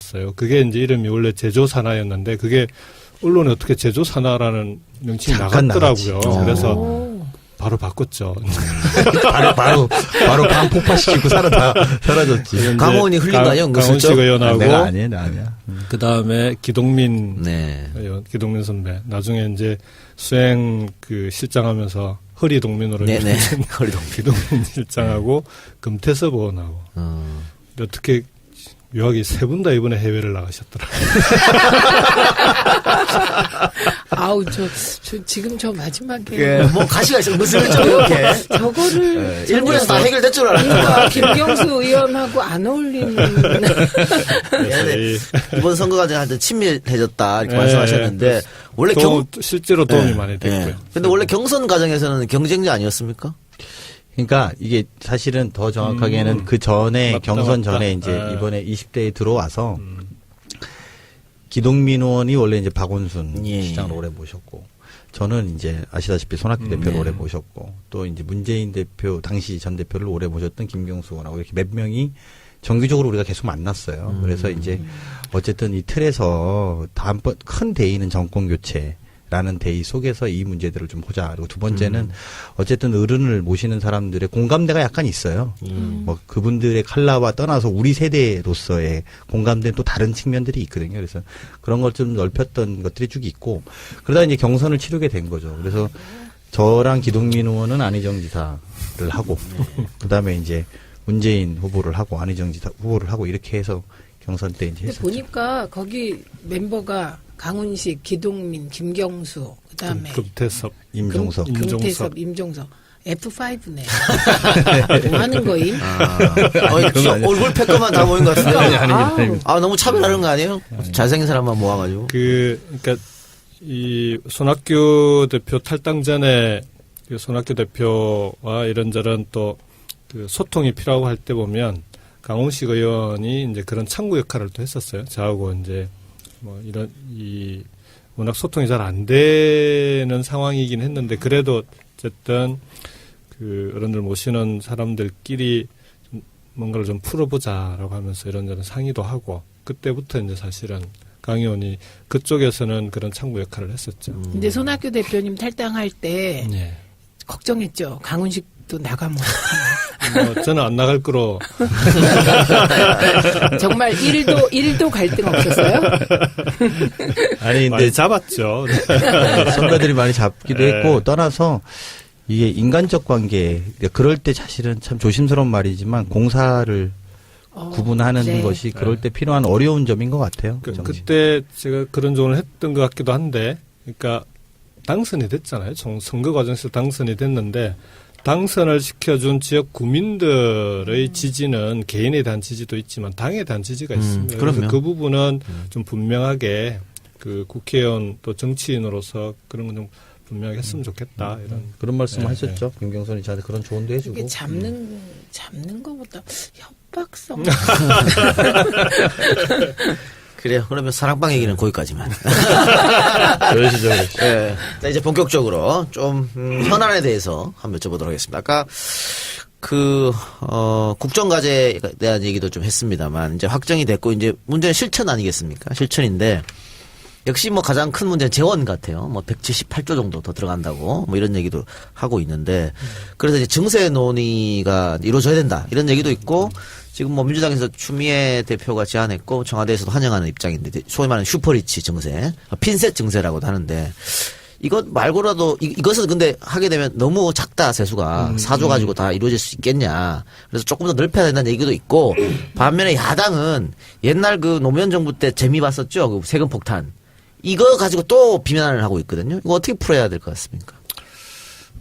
만들었어요. 그게 이제 이름이 원래 제조산하였는데 그게 언론에 어떻게 제조산하라는 명칭이 나갔더라고요. 그래서 바로 바꿨죠. 바로 방폭파시키고 사라졌지. 강원이 흘린 거 아니에요? 강원식 의원하고. 내가 아니야. 그 다음에 기동민 네. 의원, 기동민 선배. 나중에 이제 수행 실장하면서 허리동민으로. 네네. 허리동민. 기동민 실장하고 금태섭 의원하고. 근데 어떻게 묘하게 세 분 다 이번에 해외를 나가셨더라고요. 아우, 저 지금 저 마지막에. 예, 뭐 가시가 있어요. 무슨 좀 이렇게. 저거를. 일본에서 다 해결될 줄 알았는데. 김경수 의원하고 안 어울리는. 네. 이번 선거 과정에 하여튼 친밀해졌다 이렇게 말씀하셨는데 원래 실제로 도움이 많이 됐고요. 근데 원래 경선 과정에서는 경쟁자 아니었습니까? 그러니까 이게 사실은 더 정확하게는 그 전에 경선 전에 이제 이번에 20대에 들어와서 기동민 의원이 원래 이제 박원순 시장을 오래 모셨고 저는 이제 아시다시피 손학규 대표를 오래 모셨고 또 이제 문재인 대표 당시 전 대표를 오래 모셨던 김경수 의원하고 이렇게 몇 명이 정기적으로 우리가 계속 만났어요. 그래서 이제 어쨌든 이 틀에서 다음번 큰 대의는 정권 교체라는 대의 속에서 이 문제들을 좀 보자. 그리고 두 번째는 어쨌든 어른을 모시는 사람들의 공감대가 약간 있어요. 뭐 그분들의 칼라와 떠나서 우리 세대로서의 공감대는 또 다른 측면들이 있거든요. 그래서 그런 걸 좀 넓혔던 것들이 쭉 있고 그러다 이제 경선을 치르게 된 거죠. 그래서 저랑 기동민 의원은 안희정 지사를 하고 그다음에 이제 문재인 후보를 하고 안희정 지사 후보를 하고 이렇게 해서 경선 때 이제 했었죠. 보니까 거기 member가 강훈식, 기동민, 김경수, 그다음에 금태섭, 임종석. 금태섭, 임종석. F5네. 뭐 하는 거임? 얼굴 패거만 다 모인 것 같은데. 아닙니다. 너무 차별하는 거 아니에요? 잘생긴 사람만 모아가지고. 그러니까 이 손학규 대표 탈당 전에 그 손학규 대표와 이런저런 또 그 소통이 필요하고 할 때 보면 강훈식 의원이 이제 그런 창구 역할을 또 했었어요. 저하고 이제 뭐 이런 워낙 소통이 잘 안 되는 상황이긴 했는데 그래도 어쨌든 그 어른들 모시는 사람들끼리 좀 뭔가를 좀 풀어보자라고 하면서 이런저런 상의도 하고 그때부터 이제 사실은 강 의원이 그쪽에서는 그런 창구 역할을 했었죠. 근데 손학규 대표님 탈당할 때 걱정했죠. 강훈식도 나가면 저는 안 나갈 거로. 정말 1도 갈등 없었어요? 아니, 근데 많이 잡았죠. 선배들이 많이 잡기도 했고, 떠나서 이게 인간적 관계, 그럴 때 사실은 참 조심스러운 말이지만 공사를 구분하는 것이 그럴 때 필요한 어려운 점인 것 같아요. 그때 제가 그런 조언을 했던 것 같기도 한데, 그러니까 당선이 됐잖아요. 선거 과정에서 당선이 됐는데, 당선을 시켜준 지역 구민들의 지지는 개인에 대한 지지도 있지만 당에 대한 지지가 있습니다. 그래서 그 부분은 좀 분명하게 그 국회의원 또 정치인으로서 그런 건 좀 분명하게 했으면 좋겠다. 이런 그런 말씀 하셨죠. 김경선이 저한테 그런 조언도 해주고. 이게 잡는 것보다 협박성. 그래요. 그러면 사랑방 얘기는 거기까지만. 그러시죠. 네. 자, 이제 본격적으로 좀 현안에 대해서 한번 여쭤보도록 하겠습니다. 아까 국정과제에 대한 얘기도 좀 했습니다만 이제 확정이 됐고 이제 문제는 실천 아니겠습니까? 실천인데 역시 뭐 가장 큰 문제는 재원 같아요. 뭐 178조 정도 더 들어간다고 뭐 이런 얘기도 하고 있는데 그래서 이제 증세 논의가 이루어져야 된다 이런 얘기도 있고 지금 뭐 민주당에서 추미애 대표가 제안했고 청와대에서도 환영하는 입장인데 소위 말하는 슈퍼리치 증세, 핀셋 증세라고도 하는데 이것 말고라도 이것은 근데 하게 되면 너무 작다 세수가 4조 가지고 다 이루어질 수 있겠냐. 그래서 조금 더 넓혀야 된다는 얘기도 있고 반면에 야당은 옛날 그 노무현 정부 때 재미 봤었죠. 그 세금 폭탄. 이거 가지고 또 비난을 하고 있거든요. 이거 어떻게 풀어야 될 것 같습니까?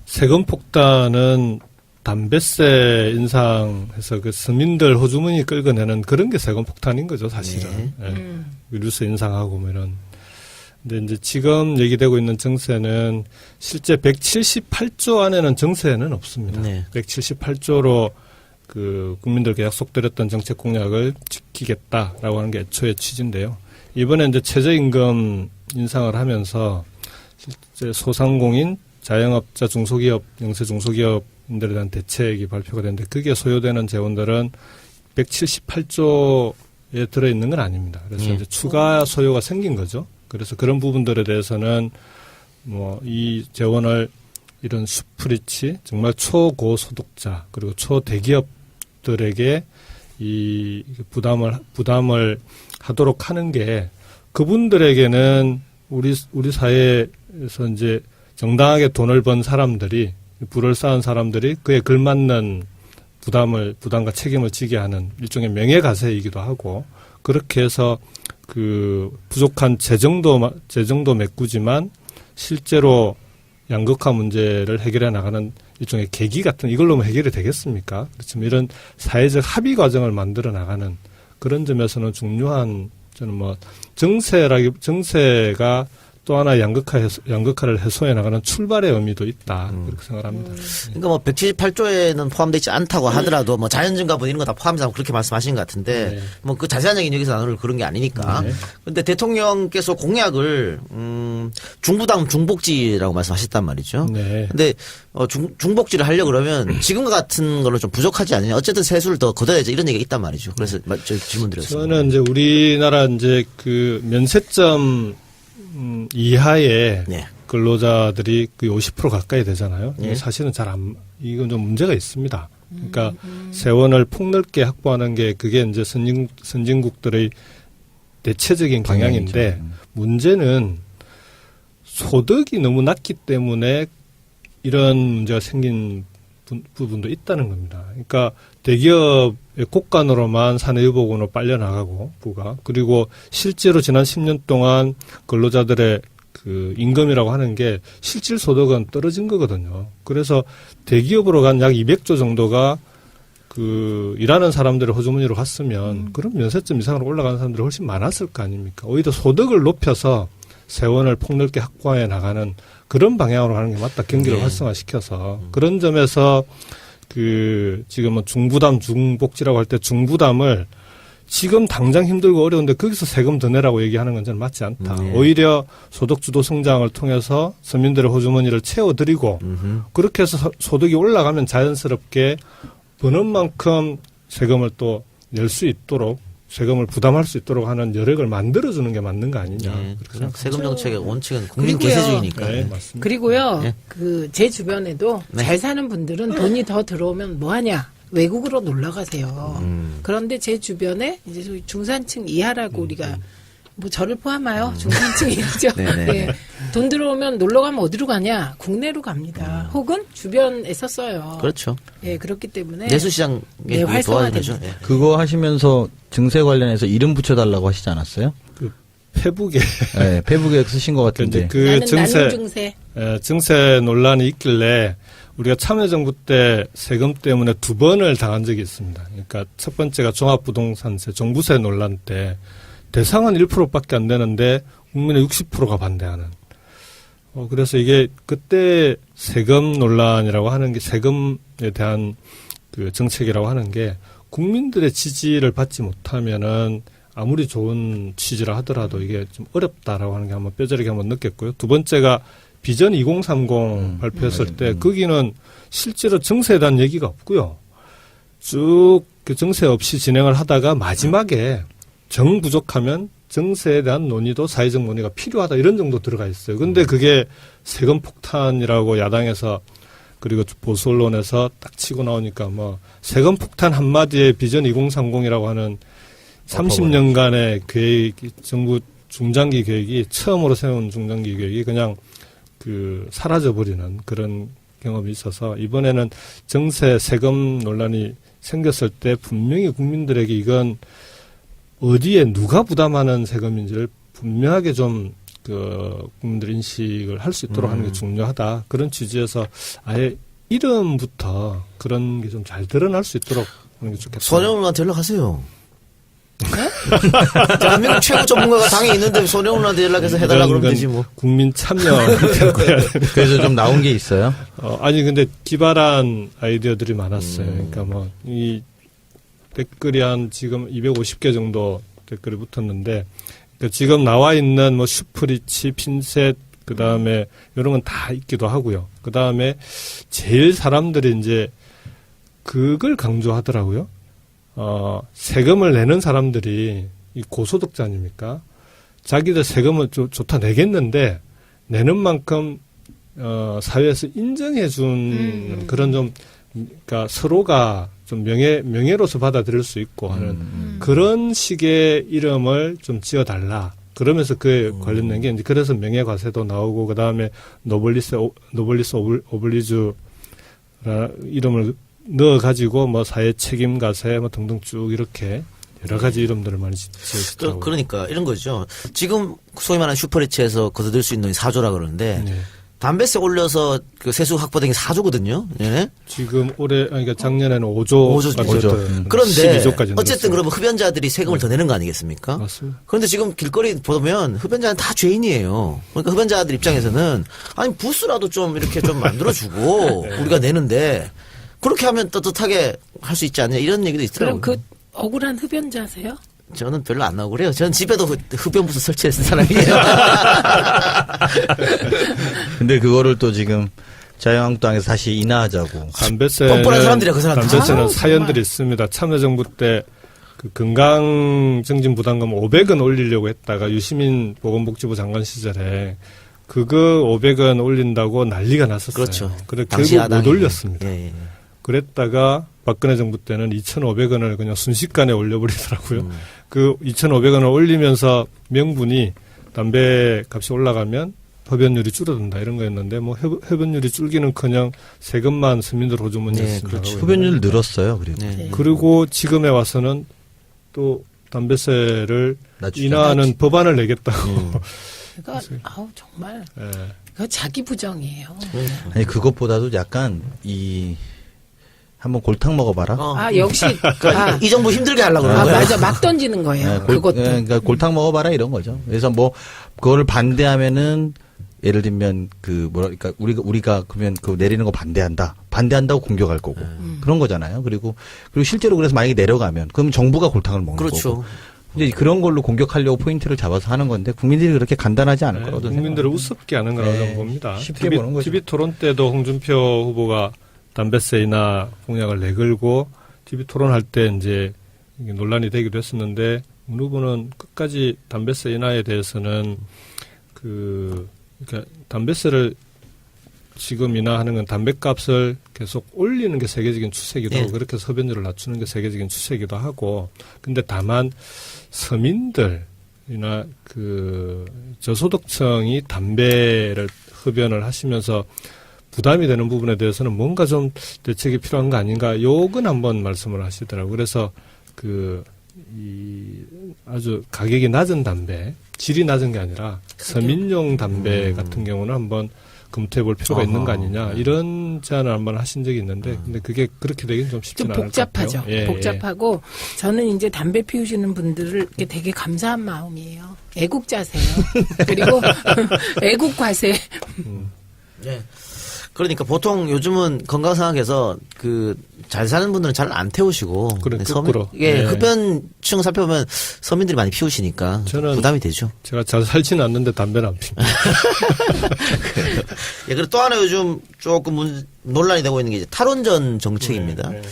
세금 폭탄은 담뱃세 인상해서 그 서민들 호주머니 끌어내는 그런 게 세금 폭탄인 거죠, 사실은. 위류세 인상하고 뭐 이런. 근데 이제 지금 얘기되고 있는 정세는 실제 178조 안에는 정세는 없습니다. 178조로 그 국민들께 약속드렸던 정책 공약을 지키겠다라고 하는 게 애초에 취지인데요. 이번에 이제 최저임금 인상을 하면서 실제 소상공인, 자영업자, 중소기업, 영세 중소기업인들에 대한 대책이 발표가 됐는데 그게 소요되는 재원들은 178조에 들어있는 건 아닙니다. 그래서 이제 추가 소요가 생긴 거죠. 그래서 그런 부분들에 대해서는 뭐 이 재원을 이런 슈프리치 정말 초고소득자 그리고 초대기업들에게 이 부담을 하도록 하는 게 그분들에게는 우리 사회에서 이제 정당하게 돈을 번 사람들이 부를 쌓은 사람들이 그에 걸맞는 부담과 책임을 지게 하는 일종의 명예가세이기도 하고 그렇게 해서 그 부족한 재정도 메꾸지만 실제로 양극화 문제를 해결해 나가는 일종의 계기 같은 이걸로 해결이 되겠습니까? 그렇지만 이런 사회적 합의 과정을 만들어 나가는 그런 점에서는 중요한 저는 뭐 정세가 또 하나 양극화를 해소해 나가는 출발의 의미도 있다. 그렇게 생각합니다. 그러니까 뭐 178조에는 포함되어 있지 않다고 하더라도 뭐 자연증가분 이런 거 다 포함해서 그렇게 말씀하신 것 같은데 뭐 그 자세한 얘기는 여기서 나눌 그런 게 아니니까. 근데 대통령께서 공약을 중부담 중복지라고 말씀하셨단 말이죠. 네. 근데 중복지를 하려고 그러면 지금과 같은 걸로 좀 부족하지 않느냐. 어쨌든 세수를 더 걷어야지 이런 얘기가 있단 말이죠. 그래서 저 질문 드렸습니다. 저는 이제 우리나라 이제 그 면세점 이하의 네. 근로자들이 그 50% 가까이 되잖아요. 네. 사실은 이건 좀 문제가 있습니다. 그러니까 세원을 폭넓게 확보하는 게 그게 이제 선진국들의 대체적인 경향인데 문제는 소득이 너무 낮기 때문에 이런 문제가 생긴 부분도 있다는 겁니다. 그러니까 대기업의 곳간으로만 사내유복원으로 빨려나가고 부가 그리고 실제로 지난 10년 동안 근로자들의 그 임금이라고 하는 게 실질 소득은 떨어진 거거든요. 그래서 대기업으로 간 약 200조 정도가 그 일하는 사람들의 호주머니로 갔으면 그럼 면세점 이상으로 올라가는 사람들이 훨씬 많았을 거 아닙니까? 오히려 소득을 높여서 세원을 폭넓게 확보해 나가는 그런 방향으로 가는 게 맞다. 경기를 활성화시켜서 그런 점에서 그 지금 뭐 중부담 중복지라고 할 때 중부담을 지금 당장 힘들고 어려운데 거기서 세금 더 내라고 얘기하는 건 저는 맞지 않다. 오히려 소득주도 성장을 통해서 서민들의 호주머니를 채워드리고 그렇게 해서 소득이 올라가면 자연스럽게 버는 만큼 세금을 또 낼 수 있도록 세금을 부담할 수 있도록 하는 여력을 만들어주는 게 맞는 거 아니냐. 네. 세금 정책의 원칙은 국민 그리고요. 계세주의니까. 네, 맞습니다. 그리고요, 네. 그 제 주변에도 네. 잘 사는 분들은 돈이 더 들어오면 뭐 하냐? 외국으로 놀러 가세요. 그런데 제 주변에 이제 소위 중산층 이하라고 우리가 뭐 저를 포함하여 중산층이죠. 네네. 예. 돈 들어오면 놀러 가면 어디로 가냐? 국내로 갑니다. 혹은 주변에서 써요. 그렇죠. 예, 그렇기 때문에 내수시장에 네, 도와야죠. 활성화됩니다. 그거 하시면서 증세 관련해서 이름 붙여달라고 하시지 않았어요? 그 페북에 네, 페북에 쓰신 것 같은데. 그 나는 증세 중세. 증세 논란이 있길래 우리가 참여정부 때 세금 때문에 2번을 당한 적이 있습니다. 그러니까 첫 번째가 종합부동산세, 종부세 논란 때 대상은 1%밖에 안 되는데 국민의 60%가 반대하는. 그래서 이게 그때 세금 논란이라고 하는 게 세금에 대한 그 정책이라고 하는 게 국민들의 지지를 받지 못하면은 아무리 좋은 취지라 하더라도 이게 좀 어렵다라고 하는 게 한번 뼈저리게 한번 느꼈고요. 두 번째가 비전 2030 발표했을 때 거기는 실제로 정세에 대한 얘기가 없고요. 쭉 그 정세 없이 진행을 하다가 마지막에 정 부족하면 정세에 대한 논의도 사회적 논의가 필요하다 이런 정도 들어가 있어요. 근데 그게 세금 폭탄이라고 야당에서 그리고 보수 언론에서 딱 치고 나오니까 뭐 세금 폭탄 한마디에 비전 2030이라고 하는 30년간의 계획, 정부 중장기 계획이 처음으로 세운 중장기 계획이 그냥 그 사라져버리는 그런 경험이 있어서 이번에는 정세 세금 논란이 생겼을 때 분명히 국민들에게 이건 어디에 누가 부담하는 세금인지를 분명하게 좀 그 국민들 인식을 할 수 있도록 하는 게 중요하다. 그런 취지에서 아예 이름부터 그런 게 좀 잘 드러날 수 있도록 하는 게 좋겠다. 손혜원한테 연락하세요. 대한민국 최고 전문가가 당에 있는데 손혜원한테 연락해서 해달라 그러면 되지 뭐. 국민 참여 그래서 좀 나온 게 있어요? 아니 근데 기발한 아이디어들이 많았어요. 그러니까 뭐 이 댓글이 한 지금 250개 정도 댓글이 붙었는데 그러니까 지금 나와 있는 뭐 슈프리치, 핀셋 그 다음에 이런 건 다 있기도 하고요. 그 다음에 제일 사람들이 이제 그걸 강조하더라고요. 세금을 내는 사람들이 이 고소득자 아닙니까? 자기들 세금을 좋다 내겠는데 내는 만큼 사회에서 인정해준 그런 좀 그러니까 서로가 좀 명예로서 받아들일 수 있고 하는 그런 식의 이름을 좀 지어달라. 그러면서 그에 관련된 게 이제 그래서 명예과세도 나오고 그 다음에 노블리스 오블리주 이름을 넣어가지고 뭐 사회 책임과세 뭐 등등 쭉 이렇게 여러 가지 이름들을 많이 지어주더라고요. 그러니까 이런 거죠. 지금 소위 말하는 슈퍼리치에서 거둬들 수 있는 놈이 4조라 그러는데 네. 담배세 올려서 그 세수 확보된 게 4조거든요. 네. 지금 그러니까 작년에는 5조. 그런데 12조까지 어쨌든 그러면 흡연자들이 세금을 더 내는 거 아니겠습니까? 맞습니다. 그런데 지금 길거리 보면 흡연자는 다 죄인이에요. 그러니까 흡연자들 입장에서는 아니 부스라도 좀 이렇게 좀 만들어주고 우리가 내는데 그렇게 하면 떳떳하게 할 수 있지 않냐 이런 얘기도 있더라고요. 그럼 그 억울한 흡연자세요? 저는 별로 안 억울해요. 저는 집에도 흡연부스 설치했을 사람이에요. 근데 그거를 또 지금 자유한국당에서 다시 인하하자고. 담배세는 뻔뻔한 사람들이야, 그 사람들. 담배세는 아우, 사연들이 정말. 있습니다. 참여정부 때 그 건강증진 부담금 500원 올리려고 했다가 유시민 보건복지부 장관 시절에 그거 500원 올린다고 난리가 났었어요. 그렇죠. 그래 당시 결국 못 야당이. 올렸습니다. 예, 예. 그랬다가 박근혜 정부 때는 2,500원을 그냥 순식간에 올려버리더라고요. 그 2,500원을 올리면서 명분이 담배 값이 올라가면 흡연율이 줄어든다 이런 거였는데 뭐 흡연율이 줄기는커녕 세금만 서민들 호주머니에 쓴다고. 그렇죠. 흡연율 늘었어요. 그리고 네. 그리고 지금에 와서는 또 담배세를 낮추자. 인하하는 법안을 내겠다고. 그러니까 아우 정말 예. 그거 자기 부정이에요. 아니 그것보다도 약간 한번 골탕 먹어봐라. 아 역시 그러니까 이 정부 힘들게 하려고 그러는 거야. 맞아 막 던지는 거예요. 그것도 그러니까 골탕 먹어봐라 이런 거죠. 그래서 뭐 그거를 반대하면은 예를 들면 그러니까 우리가 그러면 그 내리는 거 반대한다고 공격할 거고 그런 거잖아요. 그리고 실제로 그래서 만약에 내려가면 그럼 정부가 골탕을 먹는 그렇죠. 거고. 근데 그런 걸로 공격하려고 포인트를 잡아서 하는 건데 국민들이 그렇게 간단하지 않을 거라고 국민들을 우습게 하는 거라고 네. 봅니다. 쉽게 보는 거죠. TV 토론 때도 홍준표 후보가 담배세 인하 공약을 내걸고 TV 토론할 때 이제 이게 논란이 되기도 했었는데 문 후보는 끝까지 담배세 인하에 대해서는 그러니까 담배세를 지금 인하하는 건 담배값을 계속 올리는 게 세계적인 추세이기도 하고 그렇게 해서 흡연율을 낮추는 게 세계적인 추세이기도 하고 근데 다만 서민들이나 저소득층이 담배를 흡연을 하시면서 부담이 되는 부분에 대해서는 뭔가 좀 대책이 필요한 거 아닌가 요건 한번 말씀을 하시더라고요. 그래서 아주 가격이 낮은 담배, 질이 낮은 게 아니라 서민용 담배 같은 경우는 한번 검토해 볼 필요가 있는 거 아니냐 이런 제안을 한번 하신 적이 있는데 근데 그게 그렇게 되긴 좀 쉽지는 좀 않을 것 같아요. 복잡하죠. 예, 복잡하고 저는 이제 담배 피우시는 분들을 되게 감사한 마음이에요. 애국자세요. 그리고 애국과세. 네. 그러니까 보통 요즘은 건강 상황에서 잘 사는 분들은 잘 안 태우시고 그래, 거꾸로. 예, 네. 흡연층 살펴보면 서민들이 많이 피우시니까 저는 부담이 되죠. 제가 잘 살지는 않는데 담배는 안 핍니다. 예, 그리고 또 하나 요즘 조금 논란이 되고 있는 게 이제 탈원전 정책입니다. 네, 네.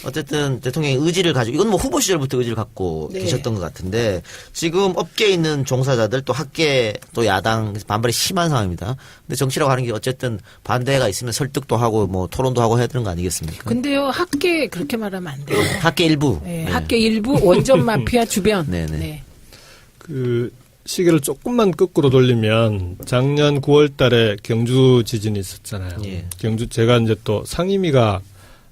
어쨌든 대통령의 의지를 가지고 이건 뭐 후보 시절부터 의지를 갖고 네. 계셨던 것 같은데 지금 업계에 있는 종사자들 또 학계 또 야당 반발이 심한 상황입니다. 근데 정치라고 하는 게 어쨌든 반대가 있으면 설득도 하고 뭐 토론도 하고 해야 되는 거 아니겠습니까? 근데요 학계 그렇게 말하면 안 돼요. 학계 일부. 네, 네. 학계 일부 원전 마피아 주변. 네네. 네. 시계를 조금만 거꾸로 돌리면 작년 9월 달에 경주 지진이 있었잖아요. 예. 제가 이제 또 상임위가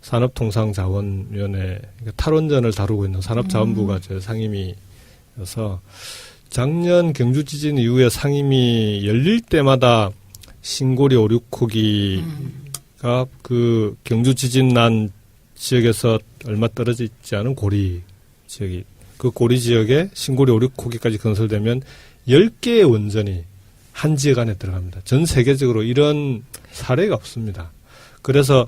산업통상자원위원회 그러니까 탈원전을 다루고 있는 산업자원부가 제 상임위여서 작년 경주 지진 이후에 상임위 열릴 때마다 신고리 5, 6호기가 그 경주 지진 난 지역에서 얼마 떨어져 있지 않은 고리 지역이 그 고리 지역에 신고리 5, 6호기까지 건설되면 10개의 원전이 한 지역 안에 들어갑니다. 전 세계적으로 이런 사례가 없습니다. 그래서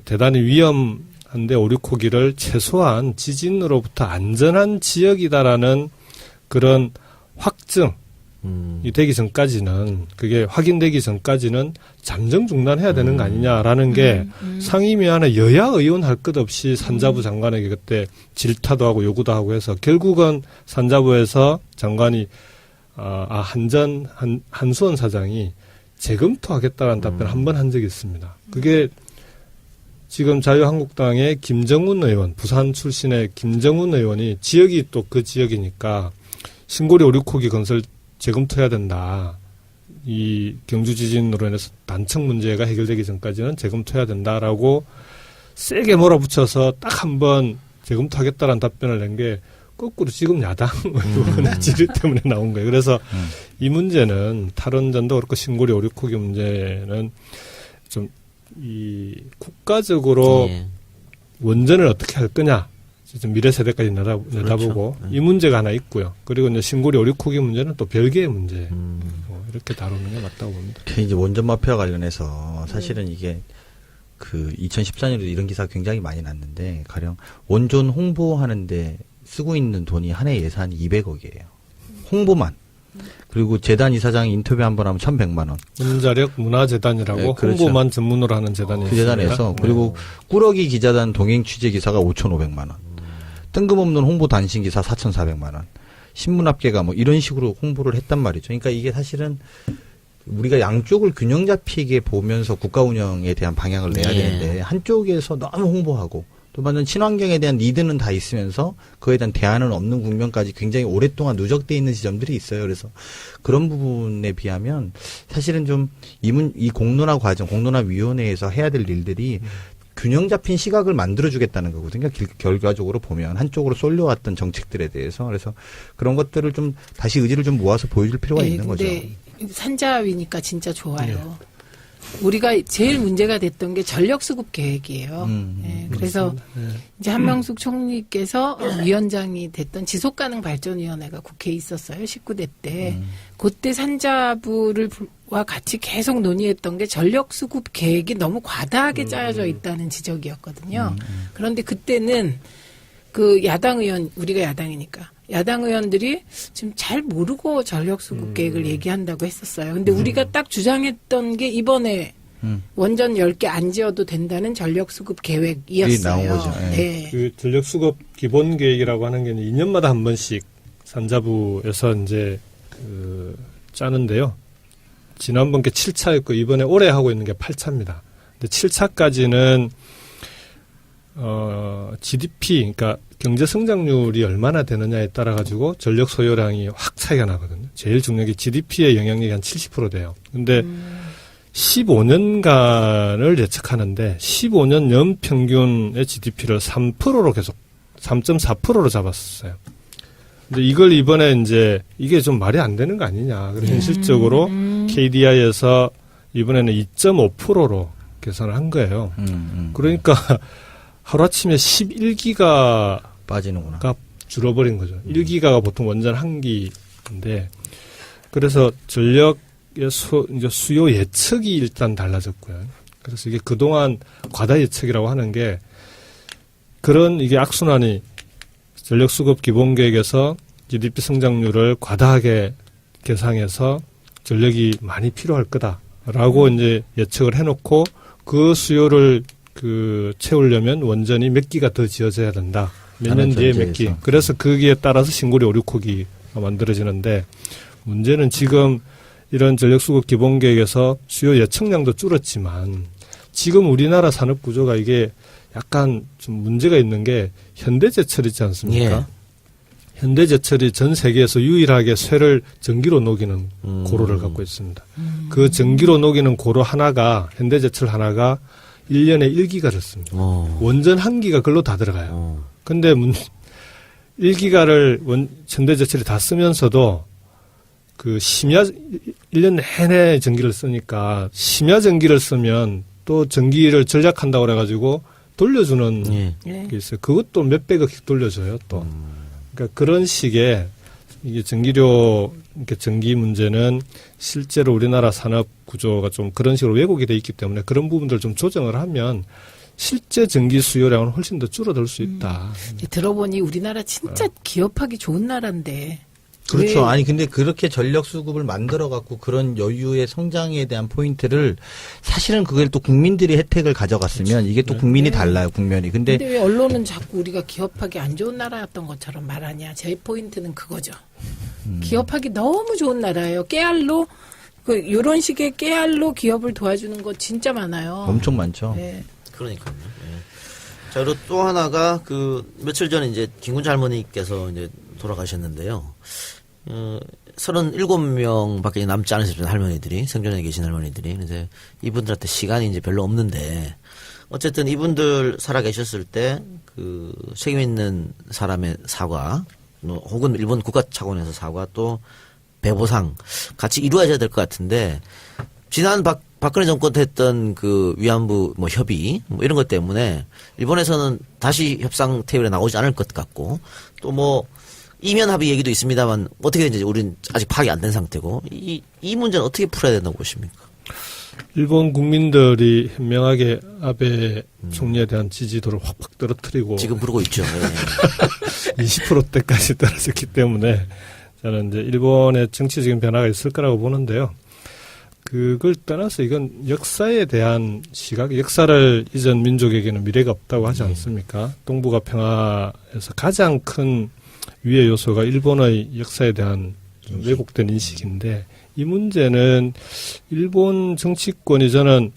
대단히 위험한데 5, 6호기를 최소한 지진으로부터 안전한 지역이다라는 그런 확증, 되기 전까지는 그게 확인되기 전까지는 잠정 중단해야 되는 거 아니냐라는 게 상임위안에 여야 의원 할 것 없이 산자부 장관에게 그때 질타도 하고 요구도 하고 해서 결국은 산자부에서 장관이 한수원 사장이 재검토하겠다는 답변을 한 번 한 적이 있습니다. 그게 지금 자유한국당의 김정훈 의원, 부산 출신의 김정훈 의원이 지역이 또 그 지역이니까 신고리 오륙호기 건설 재검토해야 된다. 이 경주 지진으로 인해서 단층 문제가 해결되기 전까지는 재검토해야 된다라고 세게 몰아붙여서 딱 한 번 재검토하겠다라는 답변을 낸 게 거꾸로 지금 야당 의원의 질의 때문에 나온 거예요. 그래서 이 문제는 탈원전도 그렇고 신고리 오륙호기 문제는 좀 이 국가적으로 예. 원전을 어떻게 할 거냐. 좀 미래 세대까지 내다보고 그렇죠. 이 문제가 하나 있고요. 그리고 이제 신고리 오륙호기 문제는 또 별개의 문제. 이렇게 다루는 게 맞다고 봅니다. 이제 원전 마피아 관련해서 사실은 이게 그 2014년에도 이런 기사가 굉장히 많이 났는데 가령 원전 홍보하는데 쓰고 있는 돈이 한 해 예산이 200억이에요. 홍보만. 그리고 재단 이사장이 인터뷰 한 번 하면 1,100만 원. 문자력 문화재단이라고 네, 그렇죠. 홍보만 전문으로 하는 재단이 그 재단에서 있습니다. 그리고 꾸러기 기자단 동행 취재 기사가 5,500만 원. 뜬금없는 홍보 단신 기사 4,400만 원. 신문 합계가 뭐 이런 식으로 홍보를 했단 말이죠. 그러니까 이게 사실은 우리가 양쪽을 균형 잡히게 보면서 국가 운영에 대한 방향을 내야 예. 되는데 한쪽에서 너무 홍보하고 또 반면 친환경에 대한 리드는 다 있으면서 그에 대한 대안은 없는 국면까지 굉장히 오랫동안 누적돼 있는 지점들이 있어요. 그래서 그런 부분에 비하면 사실은 좀 이 공론화 과정, 공론화 위원회에서 해야 될 일들이 균형 잡힌 시각을 만들어주겠다는 거거든요. 결과적으로 보면 한쪽으로 쏠려왔던 정책들에 대해서 그래서 그런 것들을 좀 다시 의지를 좀 모아서 보여줄 필요가 있는 거죠. 근데 산자위니까 진짜 좋아요. 우리가 제일 문제가 됐던 게 전력수급 계획이에요. 그래서 이제 한명숙 총리께서 위원장이 됐던 지속가능 발전위원회가 국회에 있었어요. 19대 때. 그때 산자부와 같이 계속 논의했던 게 전력수급 계획이 너무 과다하게 짜여져 있다는 지적이었거든요. 그런데 그때는 그 야당 의원, 우리가 야당이니까. 야당 의원들이 지금 잘 모르고 전력수급 계획을 얘기한다고 했었어요. 근데 우리가 딱 주장했던 게 이번에 원전 10개 안 지어도 된다는 전력수급 계획이었어요. 나온 거죠. 예. 네. 그 전력수급 기본 계획이라고 하는 게 2년마다 한 번씩 산자부에서 이제 그 짜는데요. 지난번 게 7차였고 이번에 올해 하고 있는 게 8차입니다. 근데 7차까지는 GDP, 그러니까 경제 성장률이 얼마나 되느냐에 따라 가지고 전력 소요량이 확 차이가 나거든요. 제일 중요한 게 GDP의 영향력이 한 70% 돼요. 근데 15년간을 예측하는데 15년 연평균의 GDP를 3%로 계속 3.4%로 잡았어요. 근데 이걸 이번에 이제 이게 좀 말이 안 되는 거 아니냐. 그래서 현실적으로 KDI에서 이번에는 2.5%로 계산을 한 거예요. 그러니까 하루아침에 11기가가 빠지는구나. 줄어버린 거죠. 1기가가 보통 원전 1기인데 그래서 전력의 이제 수요 예측이 일단 달라졌고요. 그래서 이게 그동안 과다 예측이라고 하는 게 그런 이게 악순환이 전력 수급 기본 계획에서 GDP 성장률을 과다하게 계상해서 전력이 많이 필요할 거다라고 이제 예측을 해놓고 그 수요를 채우려면 원전이 몇 기가 더 지어져야 된다. 몇 년 뒤에 몇 기. 그래서 거기에 따라서 신고리 오륙호기가 만들어지는데 문제는 지금 이런 전력수급 기본계획에서 수요 예측량도 줄었지만 지금 우리나라 산업 구조가 이게 약간 좀 문제가 있는 게 현대제철 있지 않습니까? 예. 현대제철이 전 세계에서 유일하게 쇠를 전기로 녹이는 고로를 갖고 있습니다. 그 전기로 녹이는 고로 하나가 현대제철 하나가 1년에 1기가를 씁니다. 원전 1기가 그걸로 다 들어가요. 근데 1기가를 현대제철이 다 쓰면서도 그 심야 1년 내내 전기를 쓰니까 심야 전기를 쓰면 또 전기를 절약한다고 그래가지고 돌려주는 게 있어요. 그것도 몇백억씩 돌려줘요. 또 그러니까 그런 식의 이게 전기료, 이렇게 전기 문제는 실제로 우리나라 산업 구조가 좀 그런 식으로 왜곡이 돼 있기 때문에 그런 부분들 좀 조정을 하면 실제 전기 수요량은 훨씬 더 줄어들 수 있다. 들어보니 우리나라 진짜 기업하기 좋은 나라인데 그렇죠. 왜- 아니 근데 그렇게 전력 수급을 만들어 갖고 그런 여유의 성장에 대한 포인트를 사실은 그걸 또 국민들이 혜택을 가져갔으면 이게 또 국민이 달라요, 국면이. 근데 근데 왜 언론은 자꾸 우리가 기업하기 안 좋은 나라였던 것처럼 말하냐. 제 포인트는 그거죠. 기업하기 너무 좋은 나라예요. 깨알로 요런 식의 깨알로 기업을 도와주는 거 진짜 많아요. 엄청 많죠. 네. 그러니까요. 예. 자, 그리고 또 하나가 며칠 전에 이제 김군자 할머니께서 이제 돌아가셨는데요. 37명 밖에 남지 않으셨습니다. 할머니들이. 생존해 계신 할머니들이. 그래서 이분들한테 시간이 이제 별로 없는데 어쨌든 이분들 살아 계셨을 때 책임 있는 사람의 사과 혹은 일본 국가 차원에서 사과 또 배보상 같이 이루어져야 될 것 같은데 지난 박근혜 정권 때 했던 위안부 협의 이런 것 때문에 일본에서는 다시 협상 테이블에 나오지 않을 것 같고 또 이면 합의 얘기도 있습니다만 어떻게 되는지 우리는 아직 파악이 안 된 상태고 이 문제는 어떻게 풀어야 된다고 보십니까? 일본 국민들이 현명하게 아베 총리에 대한 지지도를 확확 떨어뜨리고 지금 부르고 있죠. 네. 20%대까지 떨어졌기 때문에 저는 이제 일본의 정치적인 변화가 있을 거라고 보는데요. 그걸 떠나서 이건 역사에 대한 시각, 역사를 잊은 민족에게는 미래가 없다고 하지 않습니까? 동북아 평화에서 가장 큰 위의 요소가 일본의 역사에 대한 좀 왜곡된 인식인데 이 문제는 일본 정치권이 저는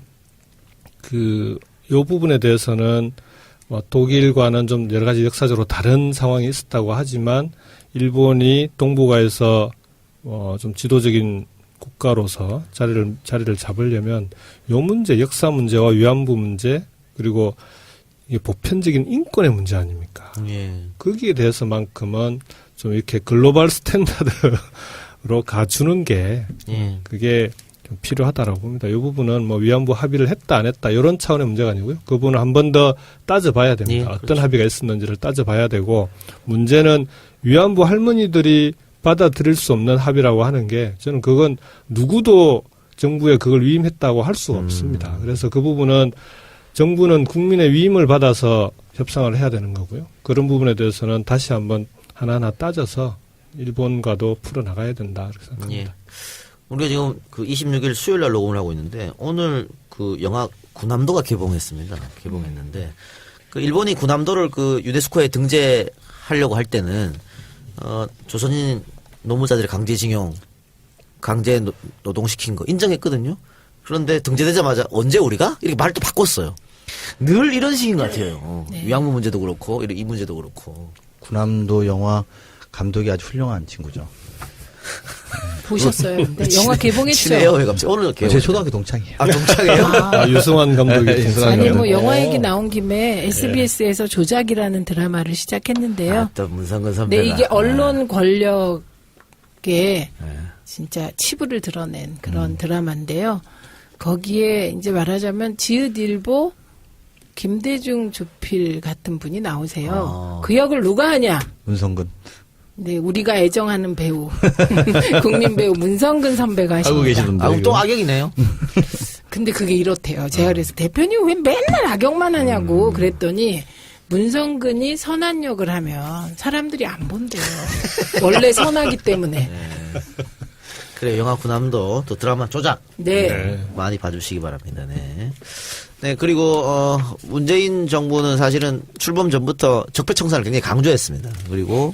요 부분에 대해서는 독일과는 좀 여러 가지 역사적으로 다른 상황이 있었다고 하지만 일본이 동북아에서 좀 지도적인 국가로서 자리를 잡으려면 요 문제, 역사 문제와 위안부 문제 그리고 이게 보편적인 인권의 문제 아닙니까? 예. 거기에 대해서만큼은 좀 이렇게 글로벌 스탠다드로 가주는 게 예. 그게 좀 필요하다라고 봅니다. 이 부분은 위안부 합의를 했다 안 했다 이런 차원의 문제가 아니고요. 그 부분은 한 번 더 따져봐야 됩니다. 예, 어떤 그렇죠. 합의가 있었는지를 따져봐야 되고 문제는 위안부 할머니들이 받아들일 수 없는 합의라고 하는 게 저는 그건 누구도 정부에 그걸 위임했다고 할 수가 없습니다. 그래서 그 부분은 정부는 국민의 위임을 받아서 협상을 해야 되는 거고요. 그런 부분에 대해서는 다시 한번 하나하나 따져서 일본과도 풀어나가야 된다. 그렇게 생각합니다. 예. 우리가 지금 26일 수요일 날 녹음을 하고 있는데 오늘 영화 군함도가 개봉했는데 일본이 군함도를 유네스코에 등재하려고 할 때는 조선인 노무자들의 강제징용, 강제 노동시킨 거 인정했거든요. 그런데 등재되자마자 언제 우리가? 이렇게 말을 또 바꿨어요. 늘 이런 식인 것 같아요. 네. 위안부 문제도 그렇고 이 문제도 그렇고. 군함도 영화 감독이 아주 훌륭한 친구죠. 보셨어요? 근데 영화 개봉했죠. 친해요, 왜 갑자기 오늘 개봉. 제 초등학교 동창이에요. 아 동창이에요? 유승환 감독이 유승환 아니 감독. 영화 얘기 나온 김에 SBS에서 조작이라는 드라마를 시작했는데요. 또 문성근 선배가. 네, 이게 언론 권력의 진짜 치부를 드러낸 그런 드라마인데요. 거기에 이제 말하자면 지읒일보 김대중 주필 같은 분이 나오세요. 그 역을 누가 하냐? 문성근. 네, 우리가 애정하는 배우 국민 배우 문성근 선배가 알고 하십니다. 계시던데. 아, 그럼 또 악역이네요. 근데 그게 이렇대요. 제가 그래서 대표님 왜 맨날 악역만 하냐고 그랬더니 문성근이 선한 역을 하면 사람들이 안 본대요. 원래 선하기 때문에. 그래 영화 군함도 또 드라마 조작 네. 많이 봐주시기 바랍니다. 네. 네 그리고 문재인 정부는 사실은 출범 전부터 적폐청산을 굉장히 강조했습니다. 그리고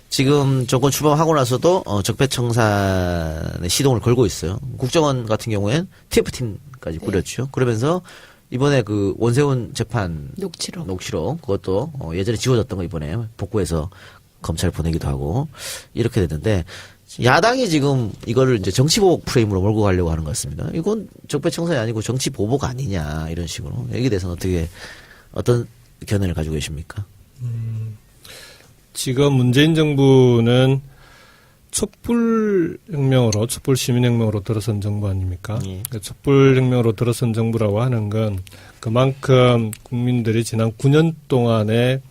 지금 정권 출범하고 나서도 적폐청산의 시동을 걸고 있어요. 국정원 같은 경우엔 TF팀까지 꾸렸죠. 그러면서 이번에 원세훈 재판 녹취록 그것도 예전에 지워졌던 거 이번에 복구해서 검찰 보내기도 하고 이렇게 됐는데 야당이 지금 이거를 이제 정치보복 프레임으로 몰고 가려고 하는 것 같습니다. 이건 적폐청산이 아니고 정치보복 아니냐 이런 식으로 여기에 대해서는 어떤 견해를 가지고 계십니까? 지금 문재인 정부는 촛불혁명으로 촛불 시민혁명으로 들어선 정부 아닙니까? 예. 촛불혁명으로 들어선 정부라고 하는 건 그만큼 국민들이 지난 9년 동안의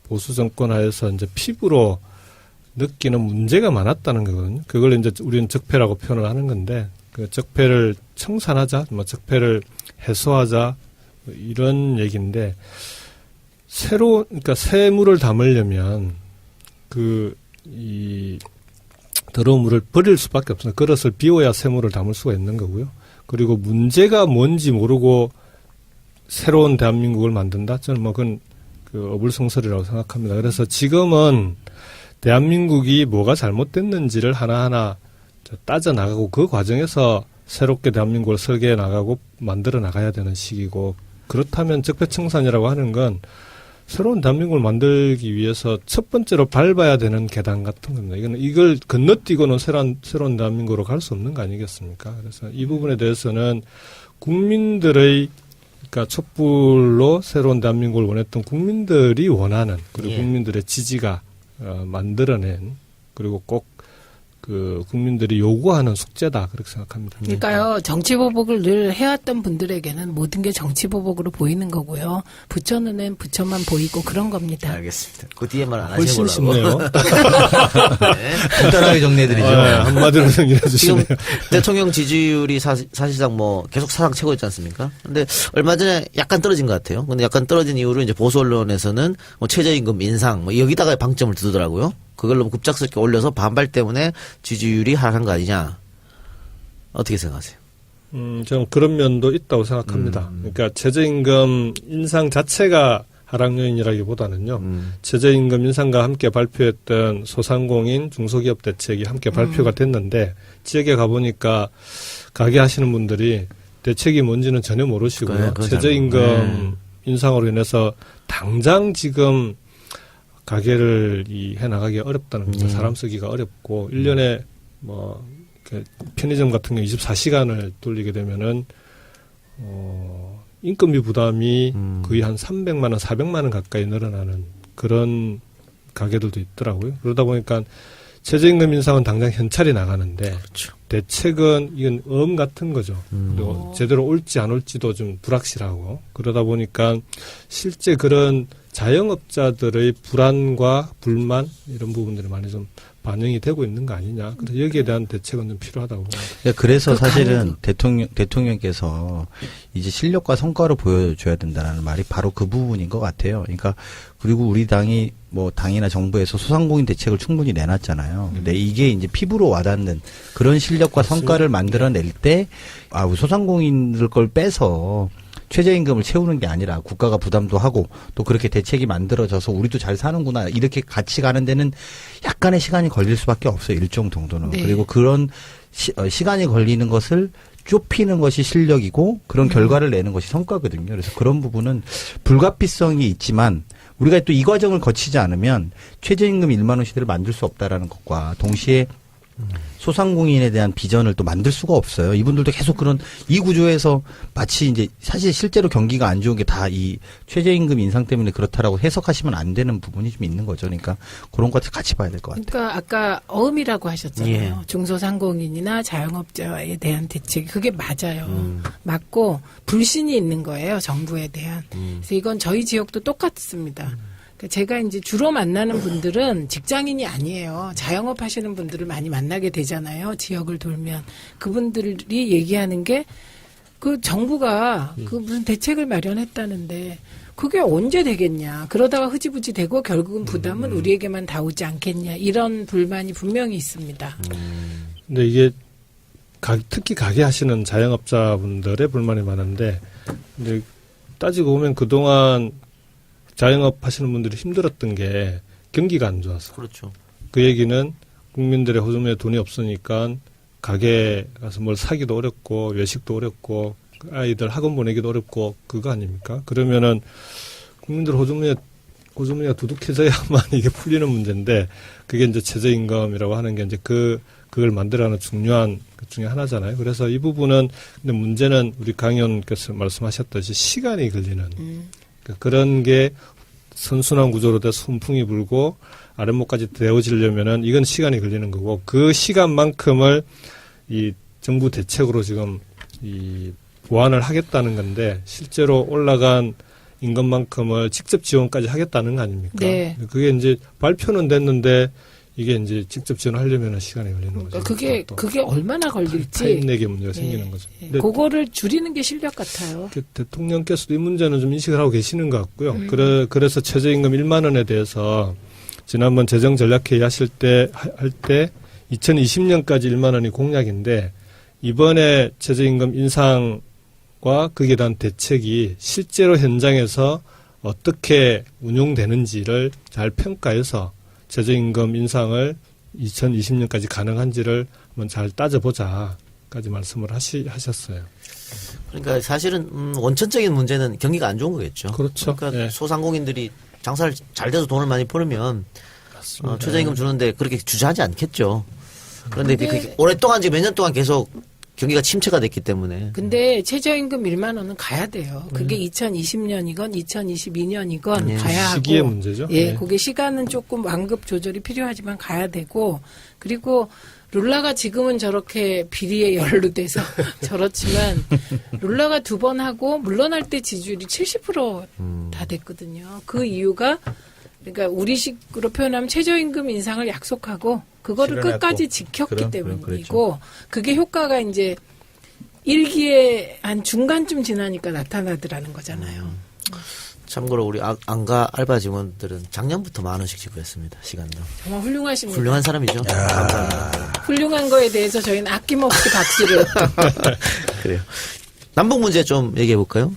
보수 정권 하에서 이제 피부로 느끼는 문제가 많았다는 거거든요. 그걸 이제 우리는 적폐라고 표현을 하는 건데, 그 적폐를 청산하자, 적폐를 해소하자, 이런 얘기인데, 그러니까 새 물을 담으려면, 이 더러운 물을 버릴 수밖에 없습니다. 그릇을 비워야 새물을 담을 수가 있는 거고요. 그리고 문제가 뭔지 모르고 새로운 대한민국을 만든다? 저는 뭐 그건 어불성설이라고 생각합니다. 그래서 지금은 대한민국이 뭐가 잘못됐는지를 하나하나 따져나가고 그 과정에서 새롭게 대한민국을 설계해 나가고 만들어 나가야 되는 시기고, 그렇다면 적폐청산이라고 하는 건 새로운 대한민국을 만들기 위해서 첫 번째로 밟아야 되는 계단 같은 겁니다. 이걸 건너뛰고는 새로운 대한민국으로 갈 수 없는 거 아니겠습니까? 그래서 이 부분에 대해서는 국민들의, 그러니까 촛불로 새로운 대한민국을 원했던 국민들이 원하는, 그리고 예. 국민들의 지지가 만들어낸, 그리고 꼭 국민들이 요구하는 숙제다, 그렇게 생각합니다. 그러니까요, 정치보복을 늘 해왔던 분들에게는 모든 게 정치보복으로 보이는 거고요. 부처 눈엔 부처만 보이고 그런 겁니다. 알겠습니다. 그 뒤에만 안 훨씬 하셔보려고. 쉽네요. 네. 간단하게 정리해드리죠. 한마디로 정리해 지금 주시네요. 대통령 지지율이 사실상 뭐 계속 사상 최고였지 않습니까? 근데 얼마 전에 약간 떨어진 것 같아요. 근데 약간 떨어진 이유로 이제 보수 언론에서는 뭐 최저임금 인상 뭐 여기다가 방점을 두더라고요. 그걸 너무 급작스럽게 올려서 반발 때문에 지지율이 하락한 거 아니냐. 어떻게 생각하세요? 저는 그런 면도 있다고 생각합니다. 그러니까 최저임금 인상 자체가 하락 요인이라기보다는요. 최저임금 인상과 함께 발표했던 소상공인 중소기업 대책이 함께 발표가 됐는데, 지역에 가보니까 가게 하시는 분들이 대책이 뭔지는 전혀 모르시고요. 그건 최저임금 인상으로 인해서 당장 지금 가게를 해나가기 어렵다는 겁니다. 사람 쓰기가 어렵고, 1년에 뭐, 편의점 같은 경우 24시간을 돌리게 되면은, 인건비 부담이 거의 한 300만원, 400만원 가까이 늘어나는 그런 가게들도 있더라고요. 그러다 보니까 최저임금 인상은 당장 현찰이 나가는데, 그렇죠. 대책은 이건 같은 거죠. 그리고 제대로 올지 안 올지도 좀 불확실하고, 그러다 보니까 실제 그런 자영업자들의 불안과 불만 이런 부분들이 많이 좀 반영이 되고 있는 거 아니냐. 그래서 여기에 대한 대책은 좀 필요하다고 봅니다. 그래서 사실은 대통령께서 이제 실력과 성과를 보여줘야 된다는 말이 바로 그 부분인 것 같아요. 그러니까 그리고 우리 당이 뭐 당이나 정부에서 소상공인 대책을 충분히 내놨잖아요. 근데 이게 이제 피부로 와닿는 그런 실력과 성과를 만들어낼 때, 소상공인들 걸 빼서 최저임금을 채우는 게 아니라 국가가 부담도 하고 또 그렇게 대책이 만들어져서 우리도 잘 사는구나 이렇게 같이 가는 데는 약간의 시간이 걸릴 수밖에 없어요. 일정 정도는. 네. 그리고 그런 시간이 걸리는 것을 좁히는 것이 실력이고 그런 결과를 내는 것이 성과거든요. 그래서 그런 부분은 불가피성이 있지만 우리가 또 이 과정을 거치지 않으면 최저임금 1만 원 시대를 만들 수 없다라는 것과 동시에 소상공인에 대한 비전을 또 만들 수가 없어요. 이분들도 계속 그런 이 구조에서 마치 이제 사실 실제로 경기가 안 좋은 게 다 이 최저임금 인상 때문에 그렇다라고 해석하시면 안 되는 부분이 좀 있는 거죠. 그러니까 그런 것들 같이 봐야 될 것 같아요. 그러니까 아까 어음이라고 하셨잖아요. 예. 중소상공인이나 자영업자에 대한 대책 그게 맞아요. 맞고 불신이 있는 거예요. 정부에 대한. 그래서 이건 저희 지역도 똑같습니다. 제가 이제 주로 만나는 분들은 직장인이 아니에요. 자영업 하시는 분들을 많이 만나게 되잖아요. 지역을 돌면. 그분들이 얘기하는 게 그 정부가 그 무슨 대책을 마련했다는데 그게 언제 되겠냐. 그러다가 흐지부지 되고 결국은 부담은 우리에게만 다 오지 않겠냐. 이런 불만이 분명히 있습니다. 근데 이게 특히 가게 하시는 자영업자분들의 불만이 많은데, 근데 따지고 보면 그동안 자영업 하시는 분들이 힘들었던 게 경기가 안 좋아서. 그렇죠. 그 얘기는 국민들의 호주머니에 돈이 없으니까 가게 가서 뭘 사기도 어렵고 외식도 어렵고 아이들 학원 보내기도 어렵고 그거 아닙니까? 그러면은 국민들 호주머니가 두둑해져야만 이게 풀리는 문제인데, 그게 이제 최저임금이라고 하는 게 이제 그걸 만들어가는 중요한 것 중에 하나잖아요. 그래서 이 부분은, 근데 문제는 우리 강 의원께서 말씀하셨듯이 시간이 걸리는, 그러니까 그런 게 선순환 구조로 돼서 훈풍이 불고 아랫목까지 데워지려면은 이건 시간이 걸리는 거고, 그 시간만큼을 이 정부 대책으로 지금 이 보완을 하겠다는 건데, 실제로 올라간 임금만큼을 직접 지원까지 하겠다는 거 아닙니까? 네. 그게 이제 발표는 됐는데 이게 이제 직접 지원하려면 시간이 걸리는 거죠. 그러니까 그게 얼마나 걸릴지. 타임렉의 문제가 생기는 거죠. 근데 그거를 줄이는 게 실력 같아요. 대통령께서도 이 문제는 좀 인식을 하고 계시는 것 같고요. 그래서 최저임금 1만 원에 대해서 지난번 재정전략회의 하실 때 할 때 2020년까지 1만 원이 공약인데 이번에 최저임금 인상과 거기에 대한 대책이 실제로 현장에서 어떻게 운용되는지를 잘 평가해서 최저임금 인상을 2020년까지 가능한지를 한번 잘 따져보자까지 말씀을 하셨어요. 그러니까 사실은 원천적인 문제는 경기가 안 좋은 거겠죠. 그렇죠. 그러니까 예. 소상공인들이 장사를 잘 돼서 돈을 많이 벌으면 최저임금 주는데 그렇게 주저하지 않겠죠. 그런데 그게 오랫동안 지금 몇 년 동안 계속 경기가 침체가 됐기 때문에. 근데 최저임금 1만 원은 가야 돼요. 그게 2020년이건 2022년이건 예. 가야 하고. 시기의 문제죠. 예, 네. 그게 시간은 조금 완급 조절이 필요하지만 가야 되고, 그리고 룰라가 지금은 저렇게 비리에 연루돼서 저렇지만 룰라가 2번 하고 물러날 때 지지율이 70%다 됐거든요. 그 이유가 그러니까 우리식으로 표현하면 최저임금 인상을 약속하고 그거를 실현했고. 끝까지 지켰기 그럼, 때문이고 그게 효과가 이제 1기에 한 중간쯤 지나니까 나타나더라는 거잖아요. 참고로 우리 안가 알바 직원들은 작년부터 10,000원씩 지급했습니다. 시간당. 정말 훌륭하십니다. 훌륭한 사람이죠. 감사합니다. 훌륭한 거에 대해서 저희는 아낌없이 박수를. 그래요. 남북 문제 좀 얘기해 볼까요?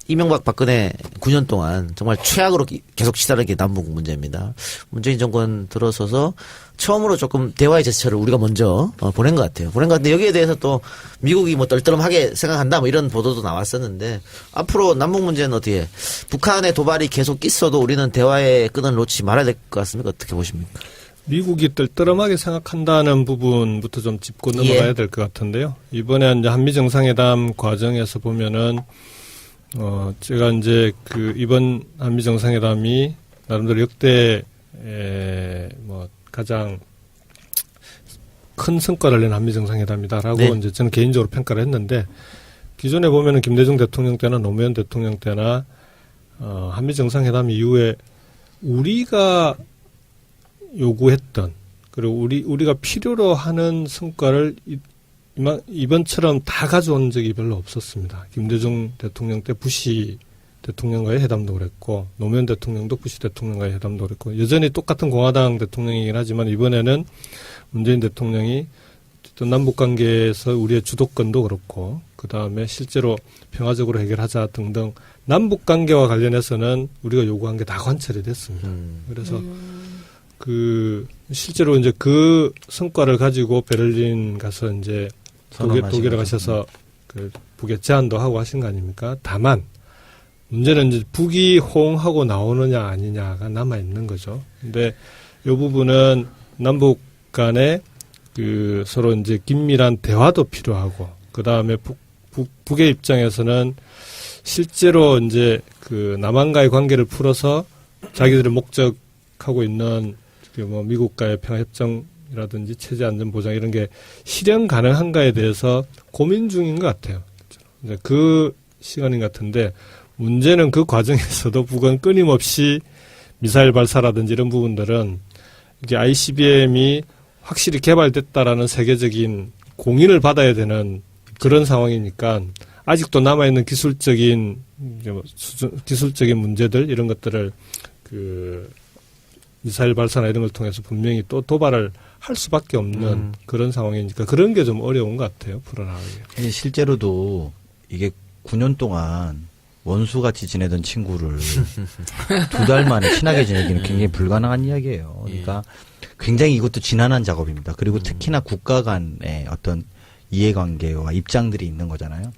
이명박 박근혜 9년 동안 정말 최악으로 계속 치달은 게 남북 문제입니다. 문재인 정권 들어서서 처음으로 조금 대화의 제스처를 우리가 먼저 보낸 것 같아요. 보낸 것 같은데 여기에 대해서 또 미국이 뭐 떨떠름하게 생각한다 뭐 이런 보도도 나왔었는데 앞으로 남북 문제는 어떻게 북한의 도발이 계속 있어도 우리는 대화의 끈을 놓지 말아야 될 것 같습니까? 어떻게 보십니까? 미국이 떨떠름하게 생각한다는 부분부터 좀 짚고 넘어가야 될 것 같은데요. 이번에 이제 한미 정상회담 과정에서 보면은 제가 이제 이번 한미 정상회담이 나름대로 역대 뭐 가장 큰 성과를 낸 한미 정상회담이다라고 네. 이제 저는 개인적으로 평가를 했는데 기존에 보면은 김대중 대통령 때나 노무현 대통령 때나 한미 정상회담 이후에 우리가 요구했던 그리고 우리가 필요로 하는 성과를 이번처럼 다 가져온 적이 별로 없었습니다. 김대중 대통령 때 부시 대통령과의 회담도 그랬고 노무현 대통령도 부시 대통령과의 회담도 그랬고 여전히 똑같은 공화당 대통령이긴 하지만 이번에는 문재인 대통령이 어쨌든 남북관계에서 우리의 주도권도 그렇고 그다음에 실제로 평화적으로 해결하자 등등 남북관계와 관련해서는 우리가 요구한 게 다 관철이 됐습니다. 그래서 실제로 이제 그 성과를 가지고 베를린 가서 이제 독일에 가셔서 북에 제안도 하고 하신 거 아닙니까? 다만 문제는 이제 북이 호응하고 나오느냐 아니냐가 남아 있는 거죠. 근데 이 부분은 남북 간에 서로 이제 긴밀한 대화도 필요하고 그 다음에 북의 입장에서는 실제로 이제 남한과의 관계를 풀어서 자기들의 목적하고 있는 뭐 미국과의 평화협정이라든지 체제 안전 보장 이런 게 실현 가능한가에 대해서 고민 중인 것 같아요. 이제 그 시간인 것 같은데 문제는 그 과정에서도 북은 끊임없이 미사일 발사라든지 이런 부분들은 이제 ICBM이 확실히 개발됐다라는 세계적인 공인을 받아야 되는 그런 상황이니까 아직도 남아있는 기술적인 문제들 이런 것들을 미사일 발사나 이런 걸 통해서 분명히 또 도발을 할 수밖에 없는 그런 상황이니까 그런 게 좀 어려운 것 같아요. 풀어나가기. 실제로도 이게 9년 동안 원수같이 지내던 친구를 2달 만에 친하게 지내기는 굉장히 불가능한 이야기예요. 그러니까 굉장히 이것도 지난한 작업입니다. 그리고 특히나 국가 간의 어떤 이해관계와 입장들이 있는 거잖아요.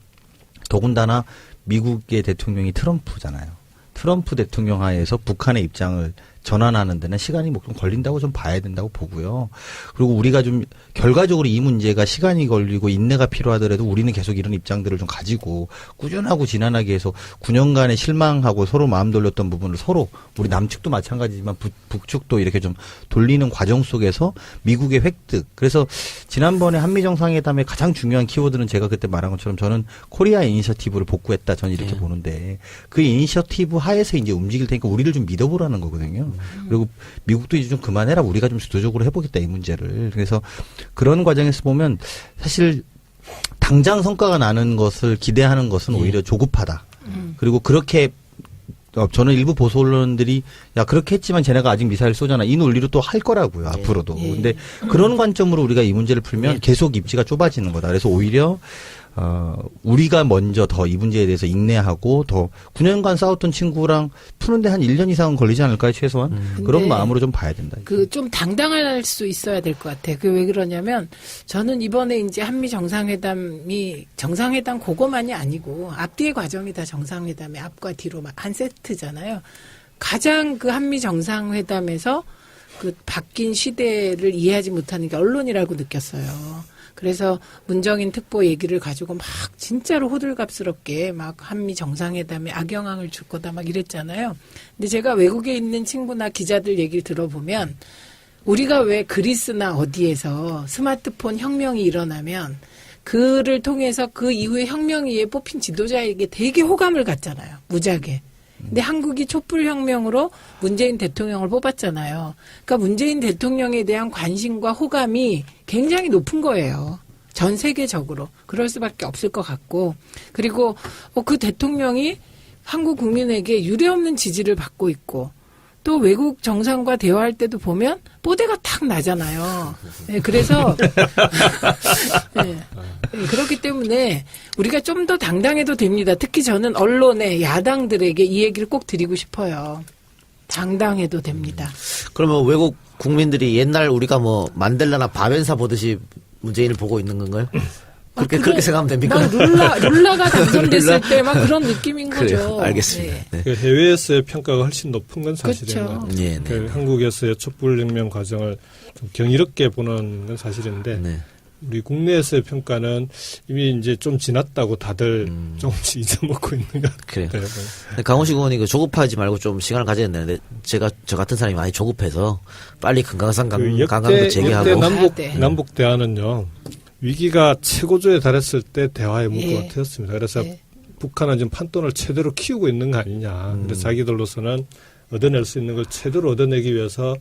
더군다나 미국의 대통령이 트럼프잖아요. 트럼프 대통령 하에서 북한의 입장을 전환하는 데는 시간이 좀 걸린다고 좀 봐야 된다고 보고요. 그리고 우리가 좀 결과적으로 이 문제가 시간이 걸리고 인내가 필요하더라도 우리는 계속 이런 입장들을 좀 가지고 꾸준하고 지난하게 해서 9년간의 실망하고 서로 마음 돌렸던 부분을 서로 우리 남측도 마찬가지지만 북측도 이렇게 좀 돌리는 과정 속에서 미국의 획득. 그래서 지난번에 한미 정상회담의 가장 중요한 키워드는 제가 그때 말한 것처럼 저는 코리아 이니셔티브를 복구했다. 저는 이렇게 보는데 그 이니셔티브 하에서 이제 움직일 테니까 우리를 좀 믿어보라는 거거든요. 그리고 미국도 이제 좀 그만해라. 우리가 좀 주도적으로 해보겠다 이 문제를. 그래서 그런 과정에서 보면 사실 당장 성과가 나는 것을 기대하는 것은 오히려 조급하다. 그리고 그렇게 저는 일부 보수 언론들이 야 그렇게 했지만 쟤네가 아직 미사일 쏘잖아 이 논리로 또 할 거라고요 앞으로도. 예. 근데 그런 관점으로 우리가 이 문제를 풀면 예. 계속 입지가 좁아지는 거다. 그래서 오히려 우리가 먼저 더 이 문제에 대해서 인내하고 더 9년간 싸웠던 친구랑 푸는데 한 1년 이상은 걸리지 않을까요 최소한. 그런 근데 마음으로 좀 봐야 된다. 그 좀 당당할 수 있어야 될 것 같아요. 그 왜 그러냐면 저는 이번에 이제 한미 정상회담이 정상회담 그거만이 아니고 앞뒤의 과정이 다 정상회담의 앞과 뒤로 한 세트잖아요. 가장 그 한미 정상회담에서 그 바뀐 시대를 이해하지 못하는 게 언론이라고 느꼈어요. 그래서 문정인 특보 얘기를 가지고 막 진짜로 호들갑스럽게 막 한미 정상회담에 악영향을 줄 거다 막 이랬잖아요. 근데 제가 외국에 있는 친구나 기자들 얘기를 들어보면 우리가 왜 그리스나 어디에서 스마트폰 혁명이 일어나면 그를 통해서 그 이후에 혁명위에 뽑힌 지도자에게 되게 호감을 갖잖아요. 무지하게. 근데 한국이 촛불혁명으로 문재인 대통령을 뽑았잖아요. 그러니까 문재인 대통령에 대한 관심과 호감이 굉장히 높은 거예요. 전 세계적으로. 그럴 수밖에 없을 것 같고. 그리고 그 대통령이 한국 국민에게 유례없는 지지를 받고 있고 또 외국 정상과 대화할 때도 보면 뽀대가 탁 나잖아요. 네, 그래서 네, 그렇기 때문에 우리가 좀 더 당당해도 됩니다. 특히 저는 언론에 야당들에게 이 얘기를 꼭 드리고 싶어요. 당당해도 됩니다. 그러면 외국 국민들이 옛날 우리가 뭐 만델라나 바벤사 보듯이 문재인을 보고 있는 건가요? 그렇게 생각하면 됩니까? 막 룰라가 당선됐을 때 막 그런 느낌인 거죠. 그래요. 알겠습니다. 네. 그 해외에서의 평가가 훨씬 높은 건 사실인 그렇죠. 것 같아요. 네, 네. 그 한국에서의 촛불혁명 과정을 좀 경이롭게 보는 건 사실인데 네. 우리 국내에서의 평가는 이미 이제 좀 지났다고 다들 조금씩 잊어먹고 있는 것 그래요. 같아요. 강호식 의원이 그 조급하지 말고 좀 시간을 가져야 되는데 저 같은 사람이 많이 조급해서 빨리 금강산 강강도 재개하고 역대 남북 대화는요. 위기가 최고조에 달했을 때 대화의 문구가 예. 트였습니다. 그래서 예. 북한은 지금 판돈을 최대로 키우고 있는 거 아니냐. 그래서 자기들로서는 얻어낼 수 있는 걸 최대로 얻어내기 위해서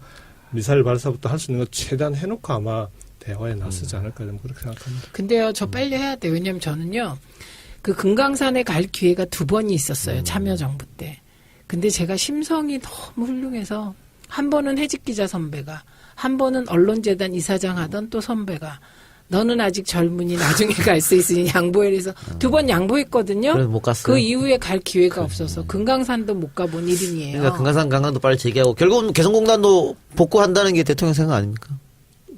미사일 발사부터 할 수 있는 걸 최대한 해놓고 아마 대화에 나서지 않을까 좀 그렇게 생각합니다. 근데 저 빨리 해야 돼요. 왜냐면 저는요. 그 금강산에 갈 기회가 2번이 있었어요. 참여정부 때. 근데 제가 심성이 너무 훌륭해서 한 번은 해직기자 선배가 한 번은 언론재단 이사장 하던 또 선배가 너는 아직 젊으니 나중에 갈 수 있으니 양보해. 그래서 2번 양보했거든요. 그래서 못 갔어요. 그 이후에 갈 기회가 없어서 금강산도 못 가본 일인이에요. 그러니까 금강산 강강도 빨리 재개하고 결국은 개성공단도 복구한다는 게 대통령 생각 아닙니까?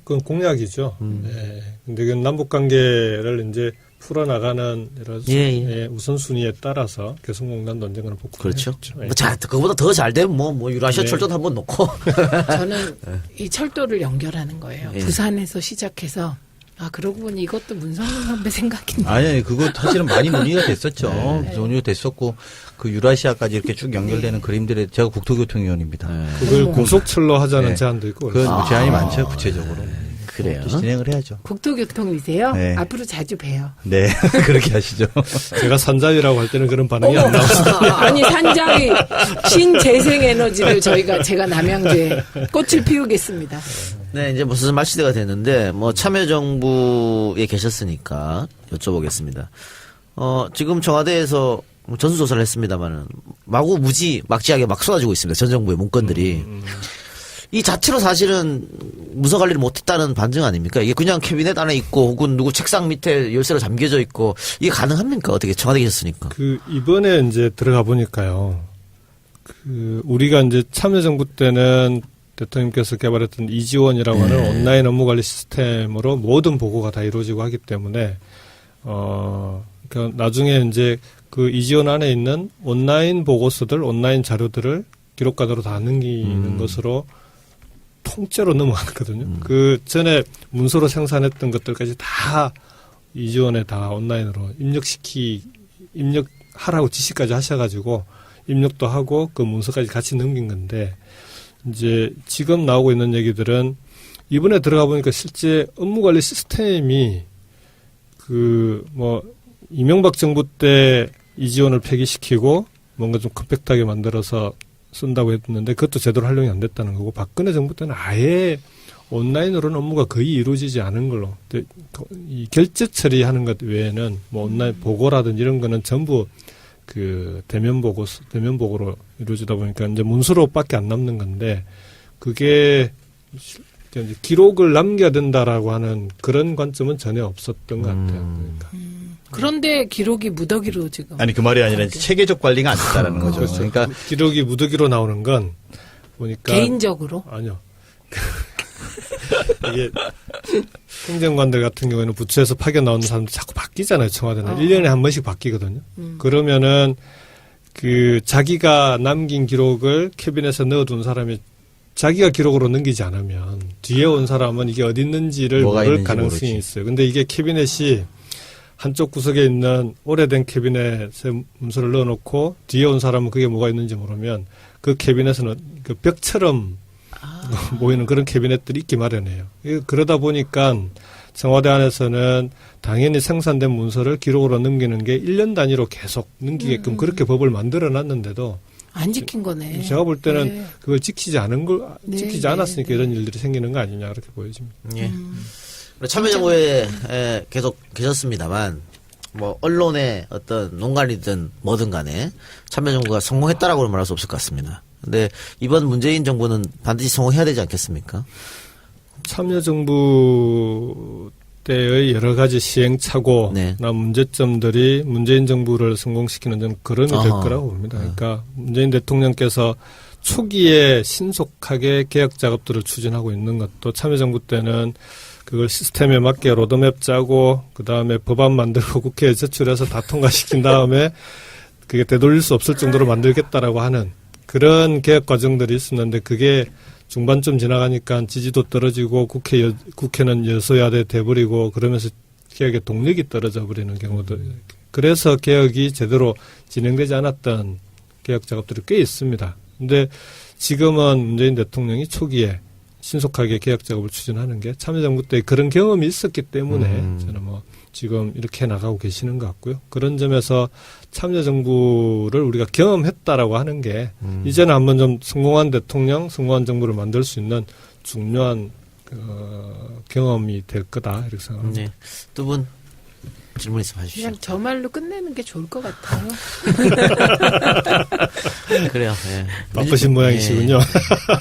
그건 공약이죠. 네. 근데 그 남북 관계를 이제 풀어나가는 여러 예. 우선순위에 따라서 개성공단도 언젠가는 복구를 그렇죠. 해야겠죠. 예. 뭐 그거보다 더 잘 되면 뭐 유라시아 네. 철도도 한번 놓고. 저는 이 철도를 연결하는 거예요. 예. 부산에서 시작해서 그러고 보니 이것도 문성민 선배 생각이 나요. 아니 그거 사실은 많이 논의가 됐었죠. 논의가 됐었고 그 유라시아까지 이렇게 쭉 연결되는 그림들에 제가 국토교통위원입니다. 그걸 고속철로 하자는 네. 제안도 있고. 그건 뭐 제한이 많죠 구체적으로. 그래요. 또 진행을 해야죠. 국토교통이세요? 네. 앞으로 자주 봬요. 네 그렇게 하시죠. 제가 산자위라고 할 때는 그런 반응이 안 나오시죠. 아니 산자위 신재생에너지를 제가 남양주에 꽃을 피우겠습니다. 네, 이제 무슨 말시대가 됐는데, 참여정부에 계셨으니까 여쭤보겠습니다. 지금 청와대에서 전수조사를 했습니다만은, 막지하게 막 쏟아지고 있습니다. 전 정부의 문건들이. 이 자체로 사실은 문서 관리를 못했다는 반증 아닙니까? 이게 그냥 캐비넷 안에 있고, 혹은 누구 책상 밑에 열쇠로 잠겨져 있고, 이게 가능합니까? 어떻게 청와대에 계셨으니까. 이번에 이제 들어가 보니까요. 우리가 이제 참여정부 때는 대통령께서 개발했던 이지원이라고 하는 온라인 업무관리 시스템으로 모든 보고가 다 이루어지고 하기 때문에, 그러니까 나중에 이제 그 이지원 안에 있는 온라인 보고서들, 온라인 자료들을 기록관으로 다 넘기는 것으로 통째로 넘어갔거든요. 그 전에 문서로 생산했던 것들까지 다 이지원에 다 온라인으로 입력하라고 지시까지 하셔가지고 입력도 하고 그 문서까지 같이 넘긴 건데, 이제 지금 나오고 있는 얘기들은 이번에 들어가 보니까 실제 업무관리 시스템이 이명박 정부 때 이지원을 폐기시키고 뭔가 좀 컴팩트하게 만들어서 쓴다고 했는데 그것도 제대로 활용이 안 됐다는 거고, 박근혜 정부 때는 아예 온라인으로는 업무가 거의 이루어지지 않은 걸로, 이 결제 처리하는 것 외에는 뭐 온라인 보고라든지 이런 거는 전부 그 대면보고로 이루어지다 보니까 이제 문서로밖에 안 남는 건데 그게 이제 기록을 남겨야 된다라고 하는 그런 관점은 전혀 없었던 것 같아요. 그러니까. 그런데 기록이 무더기로 지금. 아니 그 말이 아니라 체계적 관리가 안 됐다라는 거죠. 그렇죠. 그러니까 기록이 무더기로 나오는 건 보니까 개인적으로. 아니요. 이게 행정관들 같은 경우에는 부처에서 파견 나오는 사람들 자꾸 바뀌잖아요. 청와대는 1년에 한 번씩 바뀌거든요. 그러면은 그 자기가 남긴 기록을 캐비넷에 넣어둔 사람이 자기가 기록으로 넘기지 않으면 뒤에 온 사람은 이게 어디 있는지를 뭐가 모를 있는지 가능성이 모르지. 있어요. 근데 이게 캐비넷이 한쪽 구석에 있는 오래된 캐비넷에 문서를 넣어놓고 뒤에 온 사람은 그게 뭐가 있는지 모르면 그 캐비넷은 그 벽처럼 모이는 그런 캐비넷들이 있기 마련해요. 그러다 보니까 청와대 안에서는 당연히 생산된 문서를 기록으로 넘기는 게 1년 단위로 계속 넘기게끔 그렇게 법을 만들어 놨는데도 안 지킨 거네. 제가 볼 때는 네. 그걸 지키지 지키지 네, 않았으니까 네. 이런 일들이 생기는 거 아니냐 그렇게 보여집니다. 예. 참여정부에 계속 계셨습니다만 뭐 언론의 어떤 농간이든 뭐든 간에 참여정부가 성공했다라고는 말할 수 없을 것 같습니다. 근데 이번 문재인 정부는 반드시 성공해야 되지 않겠습니까? 참여정부 때의 여러 가지 시행착오나 네. 문제점들이 문재인 정부를 성공시키는 좀 그름이 될 어허. 거라고 봅니다. 그러니까 문재인 대통령께서 초기에 신속하게 개혁 작업들을 추진하고 있는 것도 참여정부 때는 그걸 시스템에 맞게 로드맵 짜고 그다음에 법안 만들고 국회에 제출해서 다 통과시킨 다음에 그게 되돌릴 수 없을 정도로 만들겠다라고 하는 그런 개혁 과정들이 있었는데 그게 중반쯤 지나가니까 지지도 떨어지고 국회는 여소야대 돼버리고 그러면서 개혁의 동력이 떨어져 버리는 경우도 그래서 개혁이 제대로 진행되지 않았던 개혁 작업들이 꽤 있습니다. 근데 지금은 문재인 대통령이 초기에 신속하게 개혁 작업을 추진하는 게 참여정부 때 그런 경험이 있었기 때문에 저는 뭐 지금 이렇게 나가고 계시는 것 같고요. 그런 점에서 참여정부를 우리가 경험했다라고 하는 게 이제는 한번 좀 성공한 대통령, 성공한 정부를 만들 수 있는 중요한 경험이 될 거다 이렇게 생각합니다. 네. 두 분 질문 있으면 하십시오. 그냥 저 말로 끝내는 게 좋을 것 같아요. 그래요. 예. 바쁘신 모양이시군요.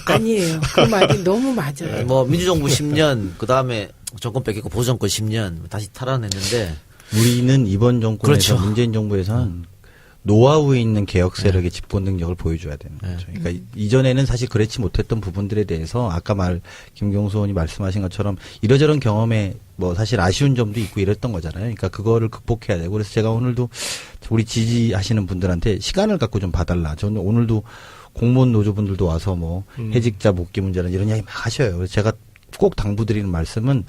아니에요. 그 말이 너무 맞아요. 뭐 민주정부 10년 그 다음에 정권 뺏기고 보수정권 10년 다시 탈환했는데 우리는 이번 정권에서 그렇죠. 문재인 정부에서는 노하우에 있는 개혁 세력의 집권 능력을 보여줘야 되는 거죠. 그러니까 이전에는 사실 그렇지 못했던 부분들에 대해서 아까 김경수 의원이 말씀하신 것처럼 이러저런 경험에 뭐 사실 아쉬운 점도 있고 이랬던 거잖아요. 그러니까 그거를 극복해야 되고 그래서 제가 오늘도 우리 지지하시는 분들한테 시간을 갖고 좀 봐달라. 저는 오늘도 공무원 노조분들도 와서 뭐 해직자 복귀 문제는 이런 이야기 막 하셔요. 그래서 제가 꼭 당부드리는 말씀은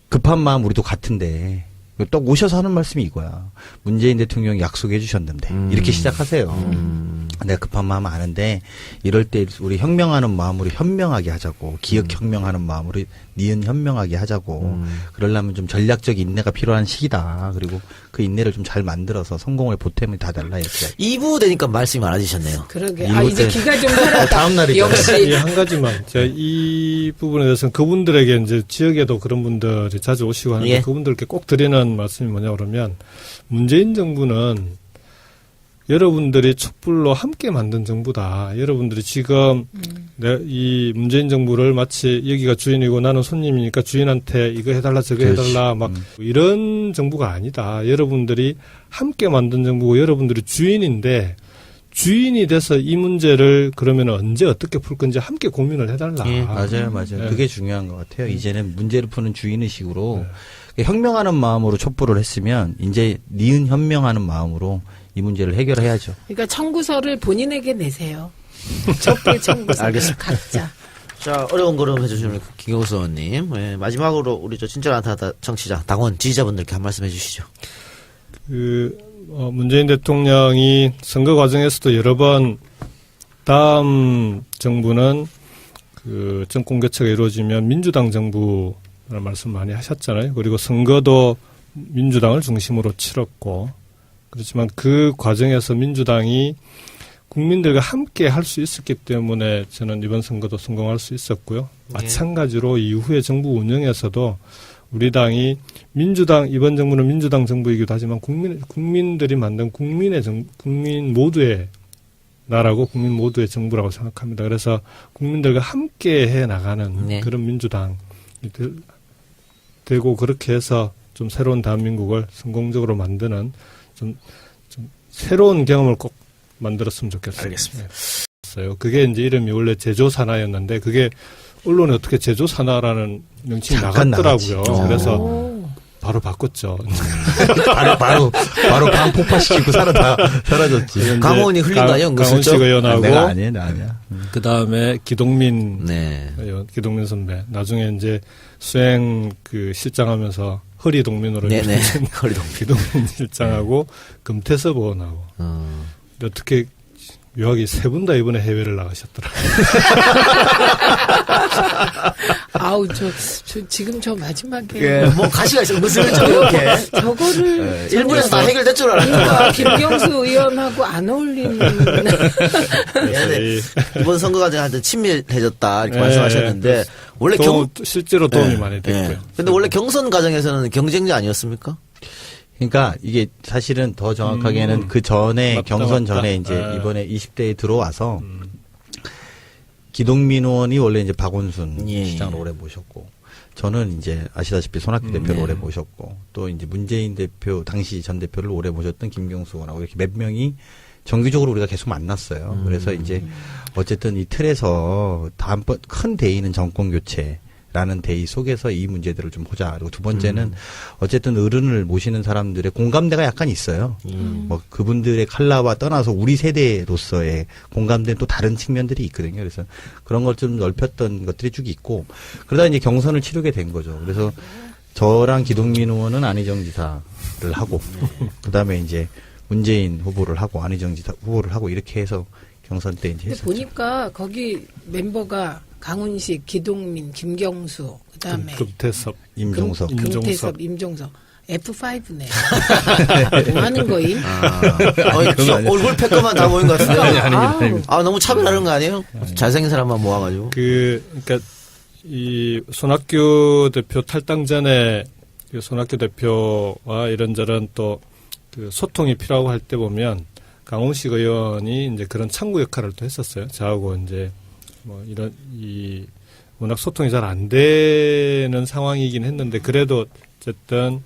급한 마음 우리도 같은데 또 오셔서 하는 말씀이 이거야. 문재인 대통령이 약속해 주셨는데 이렇게 시작하세요. 내가 급한 마음 아는데 이럴 때 우리 혁명하는 마음으로 현명하게 하자고 기억 혁명하는 마음으로 니은 현명하게 하자고 그러려면 좀 전략적 인내가 필요한 시기다. 그리고 그 인내를 좀 잘 만들어서 성공을 보탬을 다 달라 이렇게. 2부 되니까 말씀이 많아지셨네요. 그러게. 이럴 이제 때- 기가 좀 살았다. 다음 날이잖아요. 역시. 예, 한 가지만 제가 이 부분에 대해서는 그분들에게 이제 지역에도 그런 분들이 자주 오시고 하는데 예. 그분들께 꼭 드리는 말씀이 뭐냐 그러면 문재인 정부는 여러분들이 촛불로 함께 만든 정부다. 여러분들이 지금 이 문재인 정부를 마치 여기가 주인이고 나는 손님이니까 주인한테 이거 해달라 저거 그렇지. 해달라 막 이런 정부가 아니다. 여러분들이 함께 만든 정부고 여러분들이 주인인데 주인이 돼서 이 문제를 그러면 언제 어떻게 풀 건지 함께 고민을 해달라. 예, 맞아요. 네. 그게 중요한 것 같아요. 이제는 문제를 푸는 주인의식으로 혁명하는 마음으로 촛불을 했으면 이제 니은 현명하는 마음으로 이 문제를 해결해야죠. 그러니까 청구서를 본인에게 내세요. 촛불 청구서. 알겠습니다. 각자. 자, 어려운 걸음 해주시는 김경수 의원님. 예, 마지막으로 우리 저 친절 안타다 청취자, 당원, 지지자분들께 한 말씀 해주시죠. 문재인 대통령이 선거 과정에서도 여러 번 다음 정부는 그 정권 교체가 이루어지면 민주당 정부라는 말씀 많이 하셨잖아요. 그리고 선거도 민주당을 중심으로 치렀고 그렇지만 그 과정에서 민주당이 국민들과 함께 할 수 있었기 때문에 저는 이번 선거도 성공할 수 있었고요. 마찬가지로 이후에 정부 운영에서도 우리 당이 민주당, 이번 정부는 민주당 정부이기도 하지만 국민들이 만든 국민 모두의 나라고 국민 모두의 정부라고 생각합니다. 그래서 국민들과 함께 해 나가는 네. 그런 민주당이 되고 그렇게 해서 좀 새로운 대한민국을 성공적으로 만드는 좀 새로운 경험을 꼭 만들었으면 좋겠어요. 알겠습니다. 네. 그게 이제 이름이 원래 제조산하였는데 그게 언론에 어떻게 제조산하라는 명칭이 잠깐 나갔더라고요. 나갔지. 그래서 오. 바로 바꿨죠. 바로 방 폭파시키고 사라졌지. 강원이 흘린 거 아니에요? 강원식 은근슬쩍? 의원하고 내가 아니야, 나 아니야. 그 다음에 기동민 네. 의원, 기동민 선배. 나중에 이제 수행 실장하면서 허리동민으로 네네. 이루어진 허리동민. 기동민 실장하고 금태섭 의원하고 어떻게 묘하게 세 분 다 이번에 해외를 나가셨더라고요. 아우 저 지금 저 마지막에 예, 뭐 가시가 있어. 은근슬쩍 이렇게. 저거를 일본에서 다 해결될 줄 알았는데. 김경수 의원하고 안 어울리는 네. 이번 선거 과정에 하여튼 친밀해졌다 이렇게 네, 말씀하셨는데 원래 실제로 도움이 네, 많이 됐고요. 네. 근데 원래 경선 과정에서는 경쟁자 아니었습니까? 그러니까 이게 사실은 더 정확하게는 그 전에 맞다, 경선 맞다. 전에 이제 아. 이번에 20대에 들어와서 기동민 의원이 원래 이제 박원순 예. 시장을 오래 모셨고 저는 이제 아시다시피 손학규 대표를 오래 모셨고 또 이제 문재인 대표 당시 전 대표를 오래 모셨던 김경수 의원하고 이렇게 몇 명이 정기적으로 우리가 계속 만났어요. 그래서 이제 어쨌든 이 틀에서 다음번 큰 대의는 정권 교체라는 대의 속에서 이 문제들을 좀 보자. 그리고 두 번째는 어쨌든 어른을 모시는 사람들의 공감대가 약간 있어요. 뭐 그분들의 칼라와 떠나서 우리 세대로서의 공감대는 또 다른 측면들이 있거든요. 그래서 그런 걸 좀 넓혔던 것들이 쭉 있고 그러다 이제 경선을 치르게 된 거죠. 그래서 저랑 기동민 의원은 안희정 지사를 하고 그다음에 이제 문재인 후보를 하고 안희정 지사 후보를 하고 이렇게 해서 경선 때 이제 근데 했었죠. 보니까 거기 멤버가 강훈식, 기동민, 김경수, 그다음에 금태섭, 임종석. 금태섭, 임종석. F5네. 뭐 하는 거임? 얼굴 패거만 다 모인 것 같은데. 아우. 아, 너무 차별하는 거 아니에요? 잘생긴 사람만 모아가지고. 그러니까 이 손학규 대표 탈당 전에 그 손학규 대표와 이런저런 또 그 소통이 필요하고 할 때 보면 강훈식 의원이 이제 그런 창구 역할을 또 했었어요. 저하고 이제 뭐 이런 워낙 소통이 잘 안 되는 상황이긴 했는데 그래도 어쨌든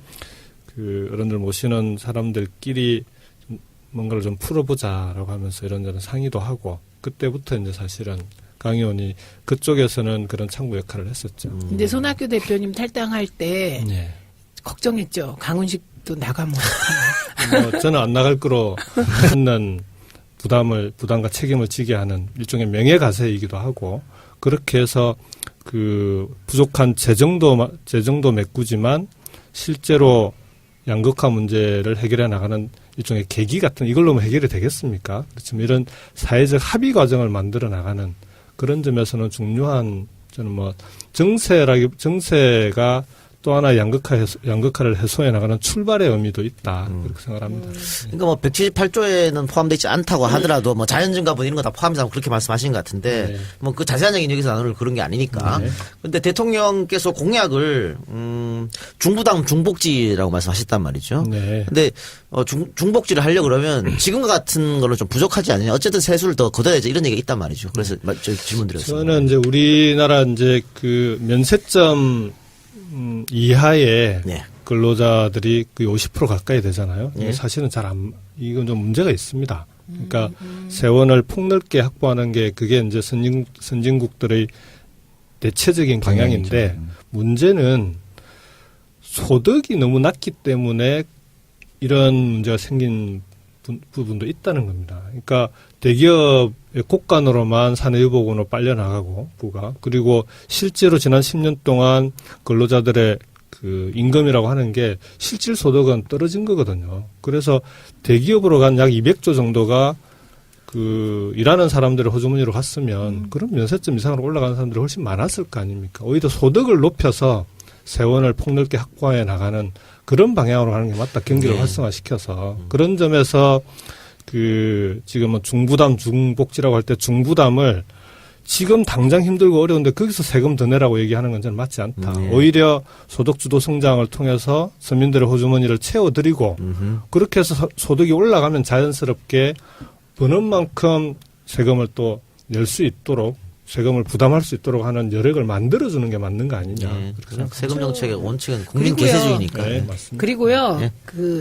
그 어른들 모시는 사람들끼리 좀 뭔가를 좀 풀어보자라고 하면서 이런저런 상의도 하고 그때부터 이제 사실은 강 의원이 그쪽에서는 그런 창구 역할을 했었죠. 근데 손학규 대표님 탈당할 때 네. 걱정했죠. 강훈식도 나가면 어떡하나. 저는 안 나갈 거로 했는 부담과 책임을 지게 하는 일종의 명예가세이기도 하고 그렇게 해서 그 부족한 재정도 메꾸지만 실제로 양극화 문제를 해결해 나가는 일종의 계기 같은 이걸로 뭐 해결이 되겠습니까? 그렇지만 이런 사회적 합의 과정을 만들어 나가는 그런 점에서는 중요한 저는 뭐 정세가 또 하나 양극화를 해소해 나가는 출발의 의미도 있다 그렇게 생각합니다. 그러니까 뭐 178조에는 포함되지 않다고 하더라도 뭐 자연증가분 이런 거 다 포함해서 그렇게 말씀하신 것 같은데 네. 뭐 그 자세한 얘기는 여기서 나눌 그런 게 아니니까. 네. 근데 대통령께서 공약을 중부당 중복지라고 말씀하셨단 말이죠. 네. 근데 중복지를 하려고 그러면 지금과 같은 거는 좀 부족하지 않느냐. 어쨌든 세수를 더 걷어야지 이런 얘기가 있단 말이죠. 그래서 저 질문 드렸습니다. 저는 이제 우리나라 이제 그 면세점 이하의 네. 근로자들이 그 50% 가까이 되잖아요. 네. 사실은 이건 좀 문제가 있습니다. 그러니까 세원을 폭넓게 확보하는 게 그게 이제 선진국들의 대체적인 경향인데 문제는 소득이 너무 낮기 때문에 이런 문제가 생긴 부분도 있다는 겁니다. 그러니까 대기업의 곳간으로만 사내유복원으로 빨려나가고 부가 그리고 실제로 지난 10년 동안 근로자들의 그 임금이라고 하는 게 실질 소득은 떨어진 거거든요. 그래서 대기업으로 간 약 200조 정도가 그 일하는 사람들의 호주머니로 갔으면 그런 면세점 이상으로 올라가는 사람들이 훨씬 많았을 거 아닙니까? 오히려 소득을 높여서 세원을 폭넓게 확보해 나가는 그런 방향으로 가는 게 맞다. 경기를 활성화시켜서 그런 점에서 그 지금은 중부담 중복지라고 할 때 중부담을 지금 당장 힘들고 어려운데 거기서 세금 더 내라고 얘기하는 건 저는 맞지 않다. 오히려 소득주도 성장을 통해서 서민들의 호주머니를 채워드리고 그렇게 해서 소득이 올라가면 자연스럽게 버는 만큼 세금을 또 낼 수 있도록 세금을 부담할 수 있도록 하는 여력을 만들어주는 게 맞는 거 아니냐. 예, 그렇게 그냥 세금 정책의 원칙은 국민 그리고요. 계세주의니까. 네, 맞습니다. 그리고요, 예.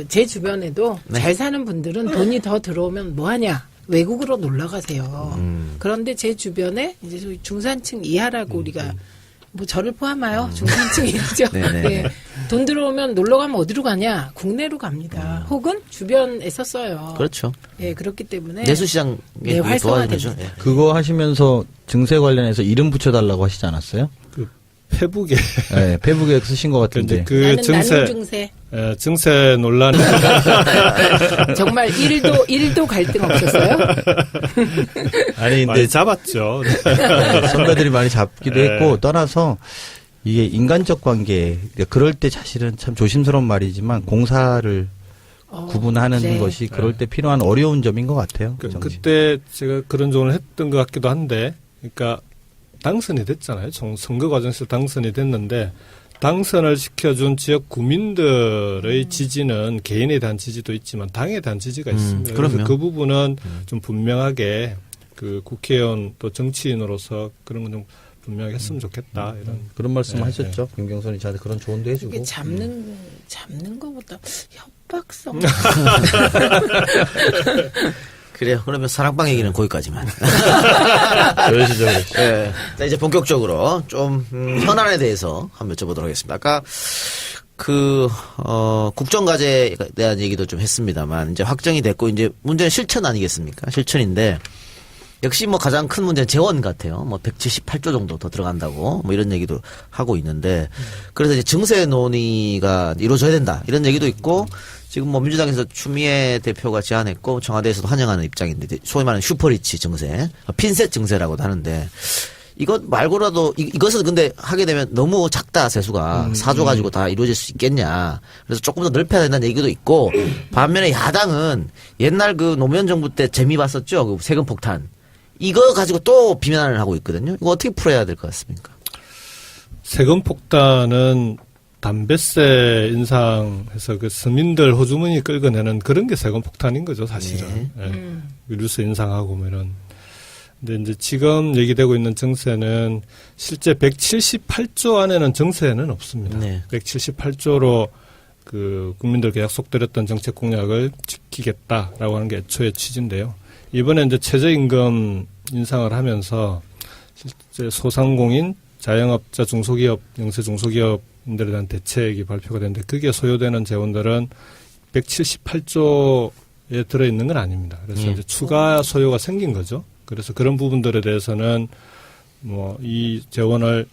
제 주변에도 네. 잘 사는 분들은 돈이 더 들어오면 뭐 하냐? 외국으로 놀러 가세요. 그런데 제 주변에 이제 소위 중산층 이하라고 우리가 뭐 저를 포함하여 중산층이죠. 네네. 예. 돈 들어오면 놀러 가면 어디로 가냐? 국내로 갑니다. 혹은 주변에서 써요. 그렇죠. 예, 그렇기 때문에 내수시장에 네, 도와주죠. 활성화됩니다. 예. 그거 하시면서 증세 관련해서 이름 붙여달라고 하시지 않았어요? 페북에 네, 페북에 쓰신 것 이제 같은데. 그 나는 증세 나눔 증세 증세 논란이 정말 1도 갈등 없었어요? 아니, 근데 많이 잡았죠. 선배들이 많이 잡기도 네. 했고, 떠나서 이게 인간적 관계, 그럴 때 사실은 참 조심스러운 말이지만 공사를 구분하는 네. 것이 그럴 때 필요한 어려운 점인 것 같아요. 정신. 그때 제가 그런 조언을 했던 것 같기도 한데, 그러니까 당선이 됐잖아요. 선거 과정에서 당선이 됐는데 당선을 시켜준 지역 구민들의 지지는 개인에 대한 지지도 있지만 당에 대한 지지가 있습니다. 그래서 그럼요. 그 부분은 좀 분명하게 그 국회의원 또 정치인으로서 그런 건 좀 분명하게 했으면 좋겠다. 이런 그런 말씀 네, 하셨죠. 김경선이 저한테 그런 조언도 해주고. 이게 잡는 것보다 협박성. 그래요. 그러면 사랑방 얘기는 거기까지만. 그러시죠. 예. 자, 이제 본격적으로 좀, 현안에 대해서 한번 여쭤보도록 하겠습니다. 아까, 국정과제에 대한 얘기도 좀 했습니다만, 이제 확정이 됐고, 이제 문제는 실천 아니겠습니까? 실천인데, 역시 뭐 가장 큰 문제는 재원 같아요. 뭐 178조 정도 더 들어간다고, 뭐 이런 얘기도 하고 있는데, 그래서 이제 증세 논의가 이루어져야 된다. 이런 얘기도 있고, 지금 뭐 민주당에서 추미애 대표가 제안했고 청와대에서도 환영하는 입장인데 소위 말하는 슈퍼리치 증세, 핀셋 증세라고도 하는데 이것 말고라도 이것은 근데 하게 되면 너무 작다 세수가 4조 가지고 다 이루어질 수 있겠냐. 그래서 조금 더 넓혀야 된다는 얘기도 있고 반면에 야당은 옛날 그 노무현 정부 때 재미 봤었죠. 그 세금 폭탄. 이거 가지고 또 비난을 하고 있거든요. 이거 어떻게 풀어야 될 것 같습니까? 세금 폭탄은 담배세 인상해서 그 서민들 호주머니 끌어내는 그런 게 세금 폭탄인 거죠, 사실은. 예. 유류세 인상하고 뭐 이런. 근데 이제 지금 얘기되고 있는 정세는 실제 178조 안에는 정세는 없습니다. 네. 178조로 그 국민들께 약속드렸던 정책 공약을 지키겠다라고 하는 게 애초의 취지인데요. 이번에 이제 최저임금 인상을 하면서 실제 소상공인, 자영업자, 중소기업, 영세 중소기업 인들에 대한 대책이 발표가 됐는데 그게 소요되는 재원들은 178조에 들어있는 건 아닙니다. 그래서 이제 추가 소요가 생긴 거죠. 그래서 그런 부분들에 대해서는 뭐 이 재원을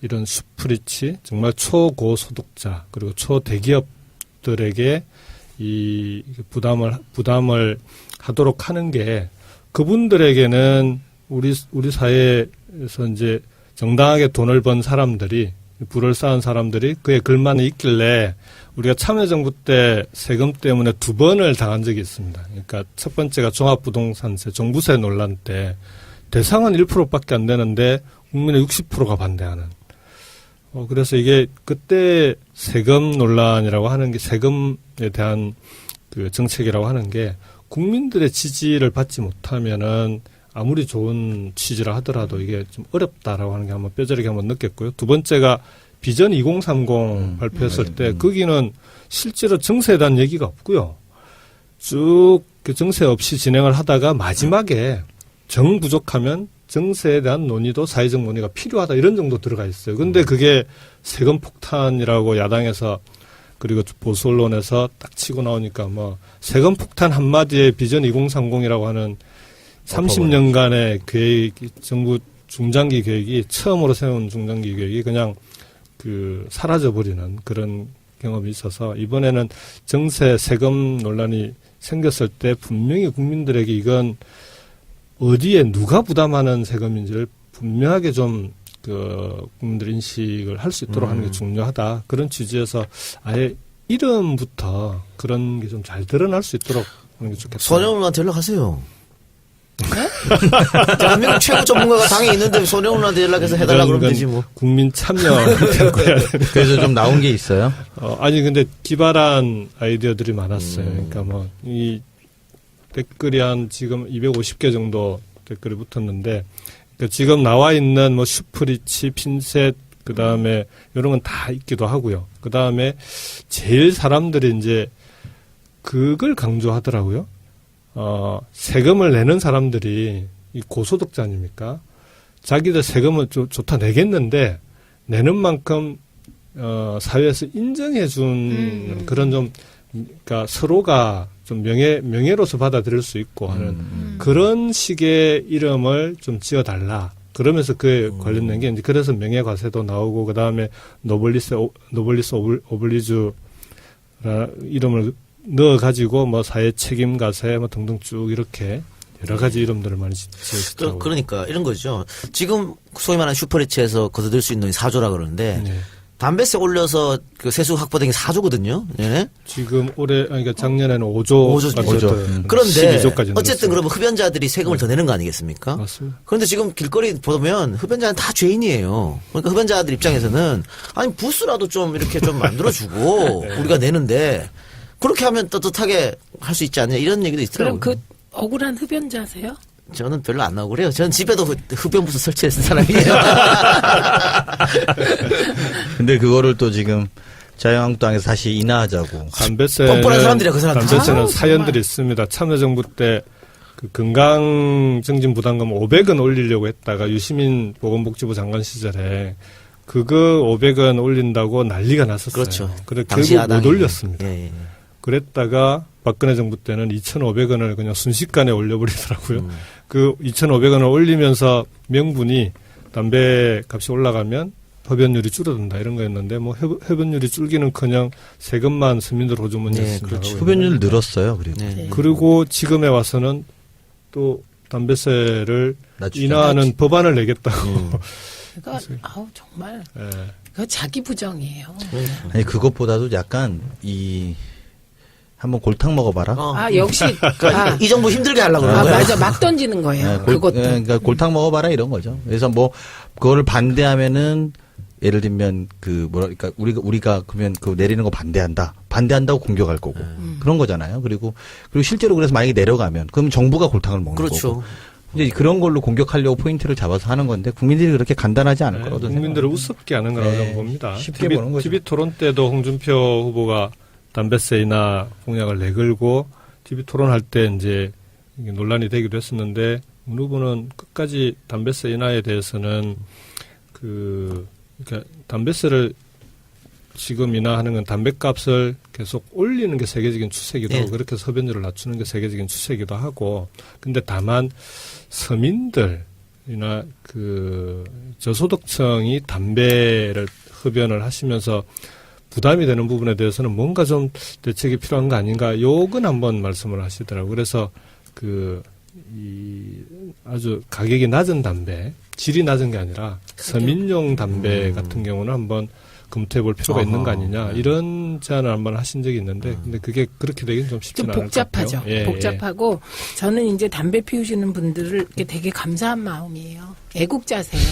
이런 슈프리치 정말 초고소득자 그리고 초대기업들에게 이 부담을 하도록 하는 게 그분들에게는 우리 사회에서 이제 정당하게 돈을 번 사람들이 부를 쌓은 사람들이 그에 글만이 있길래 우리가 참여정부 때 세금 때문에 2번을 당한 적이 있습니다. 그러니까 첫 번째가 종합부동산세, 종부세 논란 때 대상은 1%밖에 안 되는데 국민의 60%가 반대하는. 그래서 이게 그때 세금 논란이라고 하는 게 세금에 대한 그 정책이라고 하는 게 국민들의 지지를 받지 못하면은 아무리 좋은 취지라 하더라도 이게 좀 어렵다라고 하는 게 한번 뼈저리게 한번 느꼈고요. 두 번째가 비전 2030 발표했을 때 거기는 실제로 정세에 대한 얘기가 없고요. 쭉 그 정세 없이 진행을 하다가 마지막에 정 부족하면 정세에 대한 논의도 사회적 논의가 필요하다 이런 정도 들어가 있어요. 근데 그게 세금 폭탄이라고 야당에서 그리고 보수 언론에서 딱 치고 나오니까 뭐 세금 폭탄 한마디에 비전 2030이라고 하는 30년간의 계획, 정부 중장기 계획이 처음으로 세운 중장기 계획이 그냥 그 사라져버리는 그런 경험이 있어서 이번에는 정세 세금 논란이 생겼을 때 분명히 국민들에게 이건 어디에 누가 부담하는 세금인지를 분명하게 좀 그 국민들 인식을 할 수 있도록 하는 게 중요하다. 그런 취지에서 아예 이름부터 그런 게 좀 잘 드러날 수 있도록 하는 게 좋겠다. 선영님한테 연락하세요. 대한민국 최고 전문가가 당에 있는데 손혜원한테 연락해서 해달라 그러면 되지 뭐. 국민 참여 형태로 해야 되는. 그래서 좀 나온 게 있어요. 아니 근데 기발한 아이디어들이 많았어요. 그러니까 뭐 이 댓글이 한 지금 250개 정도 댓글이 붙었는데, 그러니까 지금 나와 있는 뭐 슈프리치, 핀셋, 그 다음에 이런 건 다 있기도 하고요. 그 다음에 제일 사람들이 이제 그걸 강조하더라고요. 세금을 내는 사람들이 이 고소득자 아닙니까? 자기들 세금을 좋다 내겠는데 내는 만큼 사회에서 인정해준 그런 좀, 그러니까 서로가 좀 명예로서 받아들일 수 있고 하는 그런 식의 이름을 좀 지어달라. 그러면서 그에 관련된 게 이제 그래서 명예과세도 나오고 그 다음에 노블리스 오블리주 이름을 넣어가지고 뭐 사회 책임과세 뭐 등등 쭉 이렇게 여러 가지 이름들을 많이 지었더라고요. 그러니까 이런 거죠. 지금 소위 말하는 슈퍼리치에서 거둬들 수 있는 4조라 그러는데 네. 담배세 올려서 그 세수 확보된 게 4조거든요. 네. 지금 올해 그러니까 작년에는 5조. 그런데 12조까지 어쨌든 그러면 흡연자들이 세금을 더 내는 거 아니겠습니까? 맞습니다. 그런데 지금 길거리 보면 흡연자는 다 죄인이에요. 그러니까 흡연자들 입장에서는 아니 부스라도 좀 이렇게 좀 만들어주고 우리가 내는데 그렇게 하면 떳떳하게 할 수 있지 않냐 이런 얘기도 있더라고요. 그럼 그 억울한 흡연자세요? 저는 별로 안 나오고 그래요. 저는 집에도 흡연부스 설치했던 사람이에요. 근데 그거를 또 지금 자유한국당에서 다시 인하하자고. 뻔뻔한 사람들이야, 그 사람들. 담배세는 아, 사연들이 정말. 있습니다. 참여정부 때 그 건강증진 부담금 500원 올리려고 했다가 유시민 보건복지부 장관 시절에 그거 500원 올린다고 난리가 났었어요. 그렇죠. 그래 당시 결국 못 야당이. 올렸습니다. 예, 예. 그랬다가 박근혜 정부 때는 2,500원을 그냥 순식간에 올려버리더라고요. 그 2,500원을 올리면서 명분이 담배 값이 올라가면 흡연율이 줄어든다 이런 거였는데 뭐 흡연율이 줄기는커녕 세금만 서민들 호주머니였습니다. 그렇죠. 흡연율 늘었어요. 그리고 네. 그리고 지금에 와서는 또 담배세를 낮추자. 인하하는 법안을 내겠다고. 그러니까 아우 정말 예. 그거 자기 부정이에요. 아니 그것보다도 약간 한번 골탕 먹어봐라. 아 역시 아, 이 정부 힘들게 하려고 그러는 아 거야. 맞아 막 던지는 거예요. 그것도 그러니까 골탕 먹어봐라 이런 거죠. 그래서 뭐 그거를 반대하면은 예를 들면 그 뭐랄까 우리가 그러면 그 내리는 거 반대한다고 공격할 거고 그런 거잖아요. 그리고 실제로 그래서 만약에 내려가면 그럼 정부가 골탕을 먹는 그렇죠. 거고. 이제 그런 걸로 공격하려고 포인트를 잡아서 하는 건데 국민들이 그렇게 간단하지 않을 거라고 국민들을 우습게 하는 거라고 저는 봅니다. 쉽게 보는 거죠. TV 토론 때도 홍준표 후보가 담배세 인하 공약을 내걸고 TV 토론할 때 이제 이게 논란이 되기도 했었는데 문 후보는 끝까지 담배세 인하에 대해서는 그러니까 담배세를 지금 인하하는 건 담배값을 계속 올리는 게 세계적인 추세이기도 하고 그렇게 해서 흡연율을 낮추는 게 세계적인 추세이기도 하고 근데 다만 서민들이나 그 저소득층이 담배를 흡연을 하시면서 부담이 되는 부분에 대해서는 뭔가 좀 대책이 필요한 거 아닌가 요건 한번 말씀을 하시더라고요. 그래서 아주 가격이 낮은 담배, 질이 낮은 게 아니라 서민용 담배 같은 경우는 한번 검토해 볼 필요가 있는 거 아니냐 이런 제안을 한번 하신 적이 있는데 근데 그게 그렇게 되긴 좀 좀 쉽지는 않을 것 복잡하죠. 같아요. 예, 복잡하고 저는 이제 담배 피우시는 분들을 이렇게 되게 감사한 마음이에요. 애국자세요.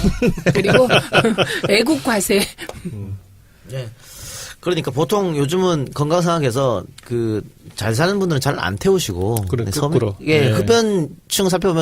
그리고 애국과세. 네. 그러니까 보통 요즘은 건강 상황에서 그 잘 사는 분들은 잘 안 태우시고 그래, 거꾸로. 예, 네. 흡연층 살펴보면